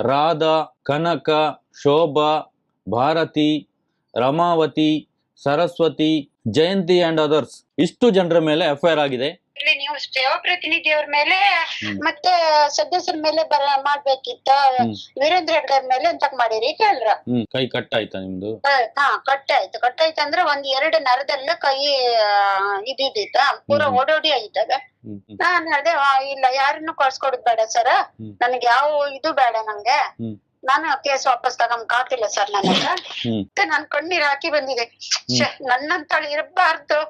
Radha, Kanaka, Shobha, Bharati, Ramavati, Saraswati, Jayanti and others ಇಷ್ಟು ಜನರ ಮೇಲೆ ಎಫ್ಐಆರ್ ಆಗಿದೆ. ಇಲ್ಲಿ ನೀವು ಸೇವಾ ಪ್ರತಿನಿಧಿಯವ್ರ ಮೇಲೆ ಮತ್ತೆ ಸದಸ್ಯರ ಮೇಲೆ ಮಾಡ್ಬೇಕಿತ್ತ, ವೀರೇಂದ್ರ ಹೆಗ್ಗಡೆ ಮೇಲೆ ಅಂತ ಮಾಡಿರಿ ಕೇಳ್ರ. ಕೈ ಕಟ್ಟಾಯ್ತಾ ನಿಮ್ದು? ಹಾ ಕಟ್ಟಾಯ್ತು. ಕಟ್ಟಾಯ್ತು ಅಂದ್ರೆ ಒಂದ್ ಎರಡು ನರದೆಲ್ಲ ಕೈ ಇದಿದ್ದಿತ್ತ ಪೂರ ಓಡೋಡಿ ಆಗಿದ್ದಾಗ ನಾನ್ ಹೇಳ್ದೆ ಇಲ್ಲ ಯಾರನ್ನು ಕಳ್ಸ್ಕೊಡುದ್ ಬೇಡ ಸರ್, ನನ್ಗೆ ಯಾವ ಇದು ಬೇಡ, ನಂಗೆ ನಾನು ಕೇಸ್ ವಾಪಸ್ ತಗೊಂಡ್ ಆಗ್ತಿಲ್ಲ ಸರ್ ನನಗ ಮತ್ತೆ ನಾನ್ ಕಣ್ಣೀರ್ ಹಾಕಿ ಬಂದಿದೆ. ನನ್ನಂತಳು ಇರಬಾರ್ದು,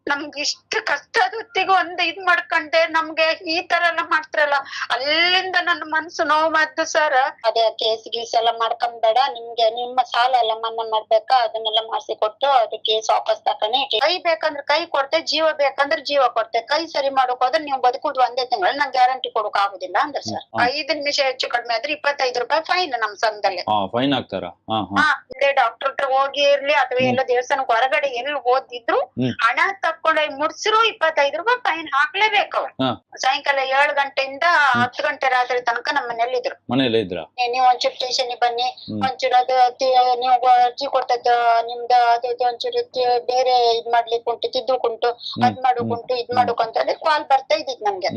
ನಮ್ಗೆ ಇಷ್ಟು ಕಷ್ಟದ ಹೊತ್ತಿಗೆ ಒಂದ್ ಇದ್ ಮಾಡ್ಕೊಂಡೆ ನಮ್ಗೆ ಈ ತರ ಎಲ್ಲ ಮಾಡ್ತಾರಲ್ಲ, ಅಲ್ಲಿಂದ ನನ್ನ ಮನ್ಸು ನೋವು ಮಾಡ್ತು ಸರ್. ಅದೇ ಕೇಸ್ ಗೀಸ್ ಎಲ್ಲ ಮಾಡ್ಕೊಂಬೇಡ, ನಿಮ್ಗೆ ನಿಮ್ಮ ಸಾಲ ಎಲ್ಲ ಮನ್ನಾ ಮಾಡ್ಬೇಕಾ ಅದನ್ನೆಲ್ಲ ಮಾಡಿಸಿ ಕೊಟ್ಟು ಅದು ಕೇಸ್ ವಾಪಸ್ ತಕೊಂಡಿ, ಕೈ ಬೇಕಂದ್ರೆ ಕೈ ಕೊಡ್ತೆ, ಜೀವ ಬೇಕಂದ್ರೆ ಜೀವ ಕೊಡ್ತೆ, ಕೈ ಸರಿ ಮಾಡೋಕ್ ಹೋದ್ರೆ ನೀವು ಬದುಕುದು ಒಂದೇ ತಿಂಗಳು, ನಂಗೆ ಗ್ಯಾರಂಟಿ ಕೊಡಕ್ ಆಗುದಿಲ್ಲ ಅಂದ್ರೆ ಸರ್ 5 ನಿಮಿಷ ಹೆಚ್ಚು ಕಡಿಮೆ ಆದ್ರೆ 25 ರೂಪಾಯಿ ಫೈನ್ ನಮ್ ಸಂಘದಲ್ಲಿ. ಫೈನ್ ಹಾಕ್ತಾರ? ಡಾಕ್ಟರ್ ಹತ್ರ ಹೋಗಿ ಇರ್ಲಿ ಅಥವಾ ಎಲ್ಲ ದೇವಸ್ಥಾನಕ್ಕೆ ಹೊರಗಡೆ ಎಲ್ಲಿ ಓದಿದ್ರು ಹಣ ತಕೊಂಡ ಮುಡ್ಸಿರು 25 ರೂಪಾಯಿ ಫೈನ್ ಹಾಕ್ಲೇಬೇಕು. ಸಾಯಂಕಾಲ 7 ಗಂಟೆಯಿಂದ 10 ಗಂಟೆ ರಾತ್ರಿ ತನಕ ನಮ್ಮ ಮನೇಲಿದ್ರು. ನೀವು ಒಂಚೂರು ಸ್ಟೇಷನ್ ಬನ್ನಿ, ಒಂಚೂರು ಅದು ನೀವು ಅರ್ಜಿ ಕೊಟ್ಟದ್ದು ನಿಮ್ದು ಅದು ಒಂಚೂರು ಬೇರೆ ಇದ್ ಮಾಡ್ಲಿಕ್ಕೆ ಉಂಟು, ತಿದ್ದುಕುಂಟು, ಅದ್ ಮಾಡೋಕುಂಟು, ಇದ್ ಮಾಡೋಕಂತ ಕಾಲ್ ಬರ್ತಾ ಇದ್ದಿದ್ ನಮ್ಗೆ.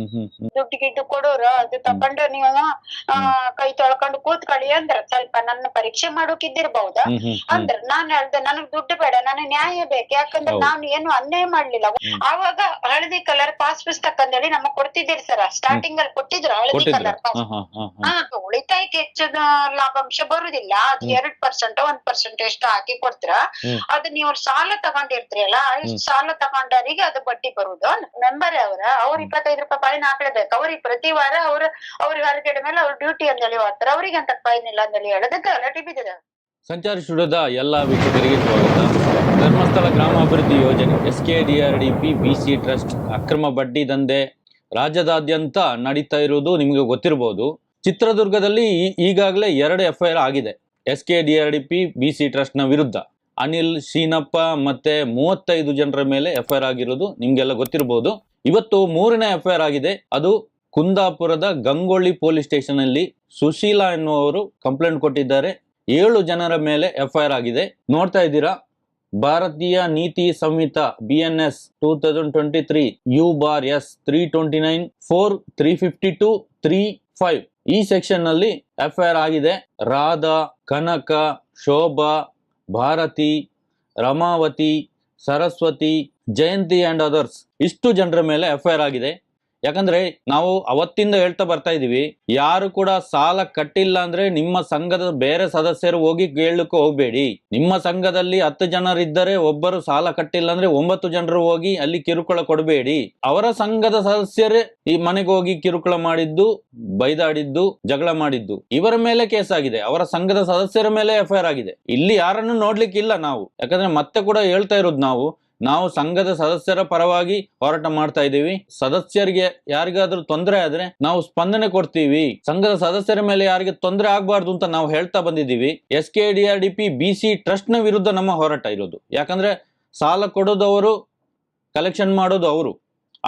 ದುಡ್ಡು ಗಿಡ್ಡು ಕೊಡೋರು ಅದು ತಕೊಂಡು ನೀವು ಕೈ ತೊಳ್ಕೊಂಡು ಕೂತ್ಕೊಳ್ಳಿ ಅಂದ್ರ ಸ್ವಲ್ಪ ನನ್ನ ಪರೀಕ್ಷೆ ಮಾಡೋಕಿದ್ದಿರ್ಬಹುದಾ ಅಂದ್ರ ನಾನ್ ಹೇಳ್ದೆ ನನಗ್ ದುಡ್ಡು ಬೇಡ, ನನಗ್ ನ್ಯಾಯ ಬೇಕು, ಯಾಕಂದ್ರೆ ನಾನು ಏನು ಅನ್ಯಾಯ ಮಾಡ್ಲಿಲ್ಲ. ಆವಾಗ ಹಳದಿ ಕಲರ್ ಪಾಸ್ ಪುಸ್ತಕ ಅಂತೇಳಿ ನಮಗ್ ಕೊಡ್ತಿದ್ದೀರಿ ಸರ್, ಸ್ಟಾರ್ಟಿಂಗ್ ಅಲ್ಲಿ ಕೊಟ್ಟಿದ್ರು ಹಳದಿ ಕಲರ್ ಪಾಸ್. ಉಳಿತಾಯಕ್ಕೆ ಹೆಚ್ಚು ಲಾಭಾಂಶ ಬರುದಿಲ್ಲ, ಅದು 2% 1% ಎಷ್ಟು ಹಾಕಿ ಕೊಡ್ತೀರ, ಅದು ನೀವು ಸಾಲ ತಗೊಂಡಿರ್ತೀರಿ ಅಲ್ಲ, ಸಾಲ ತಗೊಂಡವರಿಗೆ ಅದು ಬಡ್ಡಿ ಬರುದು. ಮೆಂಬರ್ ಅವ್ರ 25 ರೂಪಾಯಿ ಫೈನ್ ಹಾಕ್ಲೇಬೇಕು. ಅವ್ರಿಗೆ ಪ್ರತಿ ವಾರ ಅವ್ರಿಗೆ ಹೊರಗಡೆ ಮೇಲೆ ಅವ್ರ ಡ್ಯೂಟಿ ಅಂತೇಳಿ ಹೋಗ್ತಾರೆ, ಅವ್ರಿಗೆ ಅಂತ ಫೈನ್ ಇಲ್ಲ ಅಂತೇಳಿ ಹೇಳೋದಕ್ಕೆ ಗಲಾಟೆ ಬಿದ್ದಿದೆ. ಸಂಚಾರಿ ಸ್ಟುಡಿಯೋದ ಎಲ್ಲ ವೀಕ್ಷಕರಿಗೆ ಸ್ವಾಗತ. ಧರ್ಮಸ್ಥಳ ಗ್ರಾಮಾಭಿವೃದ್ಧಿ ಯೋಜನೆ SKDRDP BC ಟ್ರಸ್ಟ್ ಅಕ್ರಮ ಬಡ್ಡಿ ದಂಧೆ ರಾಜ್ಯದಾದ್ಯಂತ ನಡೀತಾ ಇರುವುದು ನಿಮಗೆ ಗೊತ್ತಿರಬಹುದು. ಚಿತ್ರದುರ್ಗದಲ್ಲಿ ಈಗಾಗಲೇ 2 FIR ಆಗಿದೆ SKDRDP BC ಟ್ರಸ್ಟ್ ನ ವಿರುದ್ಧ. ಅನಿಲ್, ಶೀನಪ್ಪ ಮತ್ತೆ 35 ಜನರ ಮೇಲೆ FIR ಆಗಿರೋದು ನಿಮ್ಗೆಲ್ಲ ಗೊತ್ತಿರಬಹುದು. ಇವತ್ತು 3ನೇ FIR ಆಗಿದೆ. ಅದು ಕುಂದಾಪುರದ ಗಂಗೊಳ್ಳಿ ಪೊಲೀಸ್ ಸ್ಟೇಷನ್ ಅಲ್ಲಿ ಸುಶೀಲಾ ಎನ್ನುವರು ಕಂಪ್ಲೇಂಟ್ ಕೊಟ್ಟಿದ್ದಾರೆ. 7 ಜನರ ಮೇಲೆ FIR ಆಗಿದೆ. ನೋಡ್ತಾ ಇದ್ದೀರಾ, ಭಾರತೀಯ ನೀತಿ ಸಂಹಿತ BNS 2023 U/S 329 4 352 35 ಈ ಸೆಕ್ಷನ್ ನಲ್ಲಿ FIR ಆಗಿದೆ. ರಾಧಾ, ಕನಕ, ಶೋಭಾ, ಭಾರತಿ, ರಮಾವತಿ, ಸರಸ್ವತಿ, ಜಯಂತಿ ಅಂಡ್ ಅದರ್ಸ್ ಇಷ್ಟು ಜನರ ಮೇಲೆ FIR ಆಗಿದೆ. ಯಾಕಂದ್ರೆ ನಾವು ಅವತ್ತಿಂದ ಹೇಳ್ತಾ ಬರ್ತಾ ಇದೀವಿ, ಯಾರು ಕೂಡ ಸಾಲ ಕಟ್ಟಿಲ್ಲ ಅಂದ್ರೆ ನಿಮ್ಮ ಸಂಘದ ಬೇರೆ ಸದಸ್ಯರು ಹೋಗಿ ಕೇಳಲಿಕ್ಕೆ ಹೋಗ್ಬೇಡಿ. ನಿಮ್ಮ ಸಂಘದಲ್ಲಿ 10 ಜನರಿದ್ದರೆ ಒಬ್ಬರು ಸಾಲ ಕಟ್ಟಿಲ್ಲ ಅಂದ್ರೆ 9 ಜನರು ಹೋಗಿ ಅಲ್ಲಿ ಕಿರುಕುಳ ಕೊಡಬೇಡಿ. ಅವರ ಸಂಘದ ಸದಸ್ಯರೇ ಈ ಮನೆಗೆ ಹೋಗಿ ಕಿರುಕುಳ ಮಾಡಿದ್ದು, ಬೈದಾಡಿದ್ದು, ಜಗಳ ಮಾಡಿದ್ದು ಇವರ ಮೇಲೆ ಕೇಸ್ ಆಗಿದೆ. ಅವರ ಸಂಘದ ಸದಸ್ಯರ ಮೇಲೆ FIR ಆಗಿದೆ. ಇಲ್ಲಿ ಯಾರನ್ನು ನೋಡ್ಲಿಕ್ಕಿಲ್ಲ ನಾವು. ಯಾಕಂದ್ರೆ ಮತ್ತೆ ಕೂಡ ಹೇಳ್ತಾ ಇರೋದು ನಾವು ಸಂಘದ ಸದಸ್ಯರ ಪರವಾಗಿ ಹೋರಾಟ ಮಾಡ್ತಾ ಇದ್ದೀವಿ. ಸದಸ್ಯರಿಗೆ ಯಾರಿಗಾದ್ರೂ ತೊಂದರೆ ಆದ್ರೆ ನಾವು ಸ್ಪಂದನೆ ಕೊಡ್ತೀವಿ. ಸಂಘದ ಸದಸ್ಯರ ಮೇಲೆ ಯಾರಿಗೆ ತೊಂದರೆ ಆಗ್ಬಾರ್ದು ಅಂತ ನಾವು ಹೇಳ್ತಾ ಬಂದಿದ್ದೀವಿ. SKDRDP BC ಟ್ರಸ್ಟ್ ನ ವಿರುದ್ಧ ನಮ್ಮ ಹೋರಾಟ ಇರೋದು. ಯಾಕಂದ್ರೆ ಸಾಲ ಕೊಡೋದವರು, ಕಲೆಕ್ಷನ್ ಮಾಡೋದು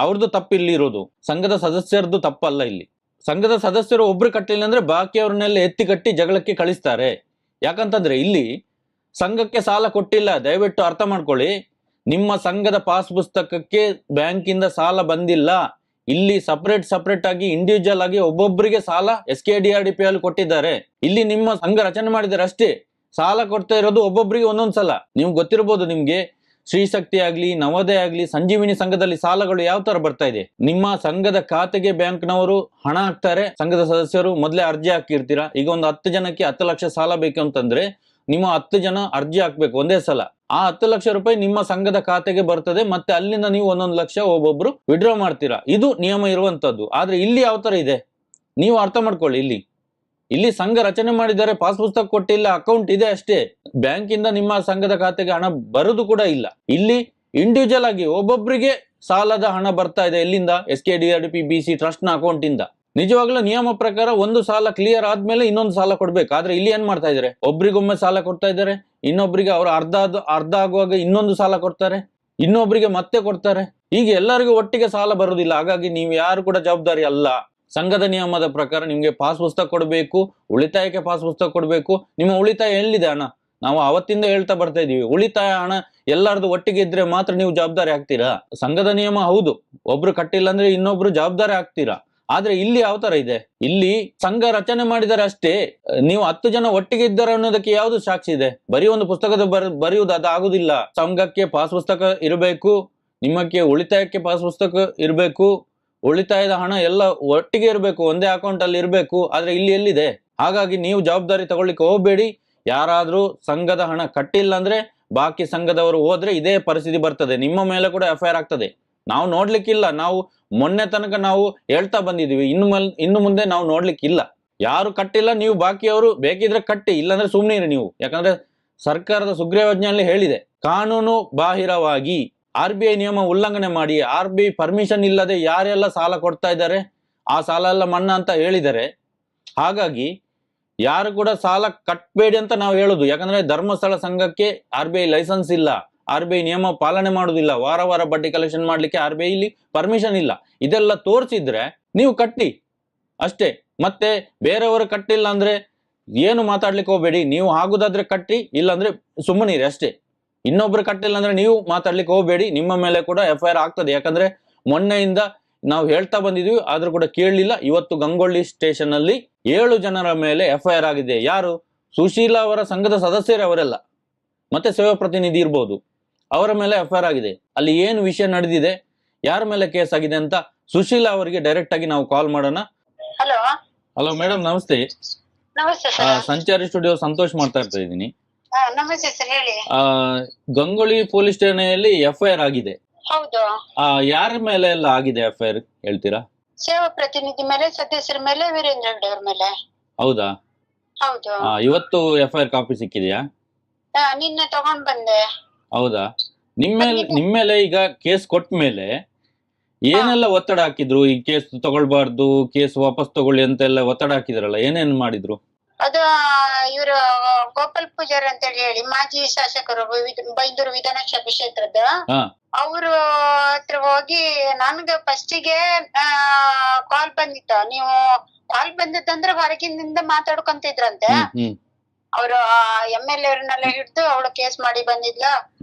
ಅವ್ರದ್ದು ತಪ್ಪು ಇಲ್ಲಿ ಇರೋದು, ಸಂಘದ ಸದಸ್ಯರದ್ದು ತಪ್ಪಲ್ಲ. ಇಲ್ಲಿ ಸಂಘದ ಸದಸ್ಯರು ಒಬ್ರು ಕಟ್ಟಿಲ್ಲ ಅಂದ್ರೆ ಬಾಕಿಯವ್ರನ್ನೆಲ್ಲ ಎತ್ತಿ ಕಟ್ಟಿ ಜಗಳಕ್ಕೆ ಕಳಿಸ್ತಾರೆ. ಯಾಕಂತಂದ್ರೆ ಇಲ್ಲಿ ಸಂಘಕ್ಕೆ ಸಾಲ ಕೊಟ್ಟಿಲ್ಲ, ದಯವಿಟ್ಟು ಅರ್ಥ ಮಾಡ್ಕೊಳ್ಳಿ. ನಿಮ್ಮ ಸಂಘದ ಪಾಸ್ ಪುಸ್ತಕಕ್ಕೆ ಬ್ಯಾಂಕಿಂದ ಸಾಲ ಬಂದಿಲ್ಲ. ಇಲ್ಲಿ ಸಪರೇಟ್ ಆಗಿ ಇಂಡಿವಿಜುವಲ್ ಆಗಿ ಒಬ್ಬೊಬ್ಬರಿಗೆ ಸಾಲ SKDRDP ಅಲ್ಲಿ ಕೊಟ್ಟಿದ್ದಾರೆ. ಇಲ್ಲಿ ನಿಮ್ಮ ಸಂಘ ರಚನೆ ಮಾಡಿದ್ದಾರೆ ಅಷ್ಟೇ. ಸಾಲ ಕೊಡ್ತಾ ಇರೋದು ಒಬ್ಬೊಬ್ಬರಿಗೆ ಒಂದೊಂದ್ ಸಲ. ನೀವು ಗೊತ್ತಿರಬಹುದು, ನಿಮ್ಗೆ ಶ್ರೀಶಕ್ತಿ ಆಗ್ಲಿ, ನವೋದಯ ಆಗ್ಲಿ, ಸಂಜೀವಿನಿ ಸಂಘದಲ್ಲಿ ಸಾಲಗಳು ಯಾವ ತರ ಬರ್ತಾ ಇದೆ. ನಿಮ್ಮ ಸಂಘದ ಖಾತೆಗೆ ಬ್ಯಾಂಕ್ನವರು ಹಣ ಹಾಕ್ತಾರೆ. ಸಂಘದ ಸದಸ್ಯರು ಮೊದಲೇ ಅರ್ಜಿ ಹಾಕಿರ್ತೀರಾ. ಈಗ ಒಂದು 10 ಜನಕ್ಕೆ 10 ಲಕ್ಷ ಸಾಲ ಬೇಕು ಅಂತಂದ್ರೆ ನಿಮ್ಮ 10 ಜನ ಅರ್ಜಿ ಹಾಕ್ಬೇಕು ಒಂದೇ ಸಲ. ಆ 10 ಲಕ್ಷ ರೂಪಾಯಿ ನಿಮ್ಮ ಸಂಘದ ಖಾತೆಗೆ ಬರ್ತದೆ. ಮತ್ತೆ ಅಲ್ಲಿಂದ ನೀವು 1 ಲಕ್ಷ ಒಬ್ಬೊಬ್ರು ವಿಡ್ರಾ ಮಾಡ್ತೀರಾ. ಇದು ನಿಯಮ ಇರುವಂತದ್ದು. ಆದ್ರೆ ಇಲ್ಲಿ ಯಾವ ತರ ಇದೆ ನೀವು ಅರ್ಥ ಮಾಡ್ಕೊಳ್ಳಿ. ಇಲ್ಲಿ ಸಂಘ ರಚನೆ ಮಾಡಿದ್ದಾರೆ, ಪಾಸ್ ಪುಸ್ತಕ ಕೊಟ್ಟಿಲ್ಲ, ಅಕೌಂಟ್ ಇದೆ ಅಷ್ಟೇ. ಬ್ಯಾಂಕ್ ಇಂದ ನಿಮ್ಮ ಸಂಘದ ಖಾತೆಗೆ ಹಣ ಬರುದು ಕೂಡ ಇಲ್ಲ. ಇಲ್ಲಿ ಇಂಡಿವಿಜುವಲ್ ಆಗಿ ಒಬ್ಬೊಬ್ಬರಿಗೆ ಸಾಲದ ಹಣ ಬರ್ತಾ ಇದೆ. ಎಲ್ಲಿಂದ? SKDRDP BC ಟ್ರಸ್ಟ್ ನ ಅಕೌಂಟ್ ಇಂದ. ನಿಜವಾಗ್ಲೂ ನಿಯಮ ಪ್ರಕಾರ ಒಂದು ಸಾಲ ಕ್ಲಿಯರ್ ಆದ್ಮೇಲೆ ಇನ್ನೊಂದು ಸಾಲ ಕೊಡ್ಬೇಕು. ಆದ್ರೆ ಇಲ್ಲಿ ಏನ್ ಮಾಡ್ತಾ ಇದಾರೆ, ಒಬ್ರಿಗೊಮ್ಮೆ ಸಾಲ ಕೊಡ್ತಾ ಇದಾರೆ, ಇನ್ನೊಬ್ರಿಗೆ ಅವ್ರ ಅರ್ಧ ಆಗುವಾಗ ಇನ್ನೊಂದು ಸಾಲ ಕೊಡ್ತಾರೆ, ಇನ್ನೊಬ್ರಿಗೆ ಮತ್ತೆ ಕೊಡ್ತಾರೆ. ಹೀಗೆ ಎಲ್ಲರಿಗೂ ಒಟ್ಟಿಗೆ ಸಾಲ ಬರುದಿಲ್ಲ. ಹಾಗಾಗಿ ನೀವು ಯಾರು ಕೂಡ ಜವಾಬ್ದಾರಿ ಅಲ್ಲ. ಸಂಘದ ನಿಯಮದ ಪ್ರಕಾರ ನಿಮ್ಗೆ ಪಾಸ್ ಪುಸ್ತಕ ಕೊಡಬೇಕು, ಉಳಿತಾಯಕ್ಕೆ ಪಾಸ್ ಪುಸ್ತಕ ಕೊಡಬೇಕು. ನಿಮ್ಮ ಉಳಿತಾಯ ಎಲ್ಲಿದೆ ಹಣ? ನಾವು ಅವತ್ತಿಂದ ಹೇಳ್ತಾ ಬರ್ತಾ ಇದೀವಿ, ಉಳಿತಾಯ ಹಣ ಎಲ್ಲಾರ್ದು ಒಟ್ಟಿಗೆ ಇದ್ರೆ ಮಾತ್ರ ನೀವು ಜವಾಬ್ದಾರಿ ಆಗ್ತೀರಾ. ಸಂಘದ ನಿಯಮ ಹೌದು, ಒಬ್ರು ಕಟ್ಟಿಲ್ಲ ಅಂದ್ರೆ ಇನ್ನೊಬ್ರು ಜವಾಬ್ದಾರಿ ಆಗ್ತೀರಾ. ಆದ್ರೆ ಇಲ್ಲಿ ಯಾವ ತರ ಇದೆ? ಇಲ್ಲಿ ಸಂಘ ರಚನೆ ಮಾಡಿದರೆ ಅಷ್ಟೇ, ನೀವು 10 ಜನ ಒಟ್ಟಿಗೆ ಇದ್ದಾರೆ ಅನ್ನೋದಕ್ಕೆ ಯಾವ್ದು ಸಾಕ್ಷಿ ಇದೆ? ಬರೀ ಒಂದು ಪುಸ್ತಕದ ಬರೆಯುವುದು ಅದು ಆಗುದಿಲ್ಲ. ಸಂಘಕ್ಕೆ ಪಾಸ್ ಪುಸ್ತಕ ಇರಬೇಕು, ನಿಮ್ಮಕ್ಕೆ ಉಳಿತಾಯಕ್ಕೆ ಪಾಸ್ ಪುಸ್ತಕ ಇರಬೇಕು, ಉಳಿತಾಯದ ಹಣ ಎಲ್ಲ ಒಟ್ಟಿಗೆ ಇರಬೇಕು, ಒಂದೇ ಅಕೌಂಟ್ ಅಲ್ಲಿ ಇರಬೇಕು. ಆದ್ರೆ ಇಲ್ಲಿ ಎಲ್ಲಿದೆ? ಹಾಗಾಗಿ ನೀವು ಜವಾಬ್ದಾರಿ ತಗೊಳ್ಳಿಕ್ಕೆ ಹೋಗ್ಬೇಡಿ. ಯಾರಾದ್ರೂ ಸಂಘದ ಹಣ ಕಟ್ಟಿಲ್ಲ ಅಂದ್ರೆ ಬಾಕಿ ಸಂಘದವರು ಹೋದ್ರೆ ಇದೇ ಪರಿಸ್ಥಿತಿ ಬರ್ತದೆ, ನಿಮ್ಮ ಮೇಲೆ ಕೂಡ FIR ಆಗ್ತದೆ. ನಾವು ನೋಡ್ಲಿಕ್ಕಿಲ್ಲ, ನಾವು ಮೊನ್ನೆ ತನಕ ನಾವು ಹೇಳ್ತಾ ಬಂದಿದೀವಿ, ಇನ್ನು ಮುಂದೆ ನಾವು ನೋಡ್ಲಿಕ್ಕಿಲ್ಲ. ಯಾರು ಕಟ್ಟಿಲ್ಲ, ನೀವು ಬಾಕಿಯವರು ಬೇಕಿದ್ರೆ ಕಟ್ಟಿ, ಇಲ್ಲಾಂದ್ರೆ ಸುಮ್ನೆ ಇರಿ ನೀವು. ಯಾಕಂದ್ರೆ ಸರ್ಕಾರದ ಸುಗ್ರೀವಾಜ್ಞೆಯಲ್ಲಿ ಹೇಳಿದೆ, ಕಾನೂನು ಬಾಹಿರವಾಗಿ RBI ನಿಯಮ ಉಲ್ಲಂಘನೆ ಮಾಡಿ, RBI ಪರ್ಮಿಷನ್ ಇಲ್ಲದೆ ಯಾರೆಲ್ಲ ಸಾಲ ಕೊಡ್ತಾ ಇದ್ದಾರೆ ಆ ಸಾಲ ಎಲ್ಲ ಮನ್ನಾ ಅಂತ ಹೇಳಿದ್ದಾರೆ. ಹಾಗಾಗಿ ಯಾರು ಕೂಡ ಸಾಲ ಕಟ್ಬೇಡಿ ಅಂತ ನಾವು ಹೇಳುದು. ಯಾಕಂದ್ರೆ ಧರ್ಮಸ್ಥಳ ಸಂಘಕ್ಕೆ RBI ಲೈಸೆನ್ಸ್ ಇಲ್ಲ, RBI ನಿಯಮ ಪಾಲನೆ ಮಾಡುದಿಲ್ಲ, ವಾರ ವಾರ ಬಡ್ಡಿ ಕಲೆಕ್ಷನ್ ಮಾಡ್ಲಿಕ್ಕೆ RBI ಇಲ್ಲಿ ಪರ್ಮಿಷನ್ ಇಲ್ಲ. ಇದೆಲ್ಲ ತೋರಿಸಿದ್ರೆ ನೀವು ಕಟ್ಟಿ ಅಷ್ಟೇ. ಮತ್ತೆ ಬೇರೆಯವರು ಕಟ್ಟಿಲ್ಲ ಅಂದ್ರೆ ಏನು ಮಾತಾಡ್ಲಿಕ್ಕೆ ಹೋಗ್ಬೇಡಿ. ನೀವು ಆಗುದಾದ್ರೆ ಕಟ್ಟಿ, ಇಲ್ಲಾಂದ್ರೆ ಸುಮ್ಮನಿರಿ ಅಷ್ಟೇ. ಇನ್ನೊಬ್ರು ಕಟ್ಟಿಲ್ಲ ಅಂದ್ರೆ ನೀವು ಮಾತಾಡ್ಲಿಕ್ಕೆ ಹೋಗ್ಬೇಡಿ, ನಿಮ್ಮ ಮೇಲೆ ಕೂಡ FIR ಆಗ್ತದೆ. ಯಾಕಂದ್ರೆ ಮೊನ್ನೆಯಿಂದ ನಾವು ಹೇಳ್ತಾ ಬಂದಿದ್ವಿ, ಆದ್ರೂ ಕೂಡ ಕೇಳಲಿಲ್ಲ. ಇವತ್ತು ಗಂಗೊಳ್ಳಿ ಸ್ಟೇಷನ್ ಅಲ್ಲಿ 7 ಜನರ ಮೇಲೆ FIR ಆಗಿದೆ. ಯಾರು? ಸುಶೀಲಾ ಅವರ ಸಂಘದ ಸದಸ್ಯರೇ ಅವರೆಲ್ಲ, ಮತ್ತೆ ಸೇವಾ ಪ್ರತಿನಿಧಿ ಇರ್ಬೋದು, ಅವರ ಮೇಲೆ FIR ಆಗಿದೆ. ಅಲ್ಲಿ ಏನು ವಿಷಯ ನಡೆದಿದೆ, ಯಾರ ಮೇಲೆ ಕೇಸ್ ಆಗಿದೆ ಅಂತ ಸುಶೀಲಾ ಅವರಿಗೆ ಡೈರೆಕ್ಟ್ ಆಗಿ ನಾವು ಕಾಲ್ ಮಾಡೋಣ. ಹಲೋ ಹಲೋ ಮೇಡಮ್, ನಮಸ್ತೆ. ನಮಸ್ತೆ ಸರ್. ಸಂಚಾರಿ ಸ್ಟುಡಿಯೋ ಸಂತೋಷ್ ಮಾತಾಡ್ತಾ ಇದ್ದೀನಿ. ನಮಸ್ತೆ ಸರ್, ಹೇಳಿ. ಗಂಗೊಳ್ಳಿ ಪೊಲೀಸ್ ಠಾಣೆಯಲ್ಲಿ FIR ಆಗಿದೆ. ಹೌದು. ಯಾರ ಮೇಲೆ ಎಲ್ಲ ಆಗಿದೆ FIR ಹೇಳ್ತೀರಾ? ಸೇವಾ ಪ್ರತಿನಿಧಿ ಮೇಲೆ, ಸದಸ್ಯರ ಮೇಲೆ, ವೀರೇಂದ್ರ ಹೆಗ್ಡೆ ಅವ್ರ ಮೇಲೆ. ಹೌದಾ? ಹೌದು. ಇವತ್ತು FIR ಕಾಪಿ ಸಿಕ್ಕಿದೆಯಾ? ನಿನ್ನೆ ತಗೊಂಡ್ ಬಂದೆ. ಹೌದಾ? ನಿಮ್ಮೇಲೆ ಈಗ ಕೇಸ್ ಕೊಟ್ಟ ಮೇಲೆ ಏನೆಲ್ಲ ಒತ್ತಡ ಹಾಕಿದ್ರು? ಈ ಕೇಸ್ ತಗೊಳ್ಬಾರ್ದು, ಕೇಸ್ ವಾಪಸ್ ತಗೊಳ್ಳಿ ಅಂತೆಲ್ಲ ಒತ್ತಡ ಹಾಕಿದ್ರಲ್ಲ, ಏನೇನ್ ಮಾಡಿದ್ರು? ಅದು ಇವರು ಗೋಪಾಲ್ ಪೂಜಾರಿ ಅಂತ ಹೇಳಿ ಮಾಜಿ ಶಾಸಕರು ಬೈಂದೂರು ವಿಧಾನಸಭಾ ಕ್ಷೇತ್ರದ, ಅವರು ಹತ್ರ ಹೋಗಿ ನನ್ಗ ಫಸ್ಟಿಗೆ ಕಾಲ್ ಬಂದಿತ್ತ. ನೀವು ಕಾಲ್ ಬಂದಿತ್ತಂದ್ರೆ ಹೊರಗಿನಿಂದ ಮಾತಾಡ್ಕೊಂತಿದ್ರಂತೆ. ಅವರು MLA ಅವ್ರನ್ನೆಲ್ಲ ಹಿಡ್ದು ಅವಳು ಕೇಸ್ ಮಾಡಿ ಬಂದಿದ್ಲ,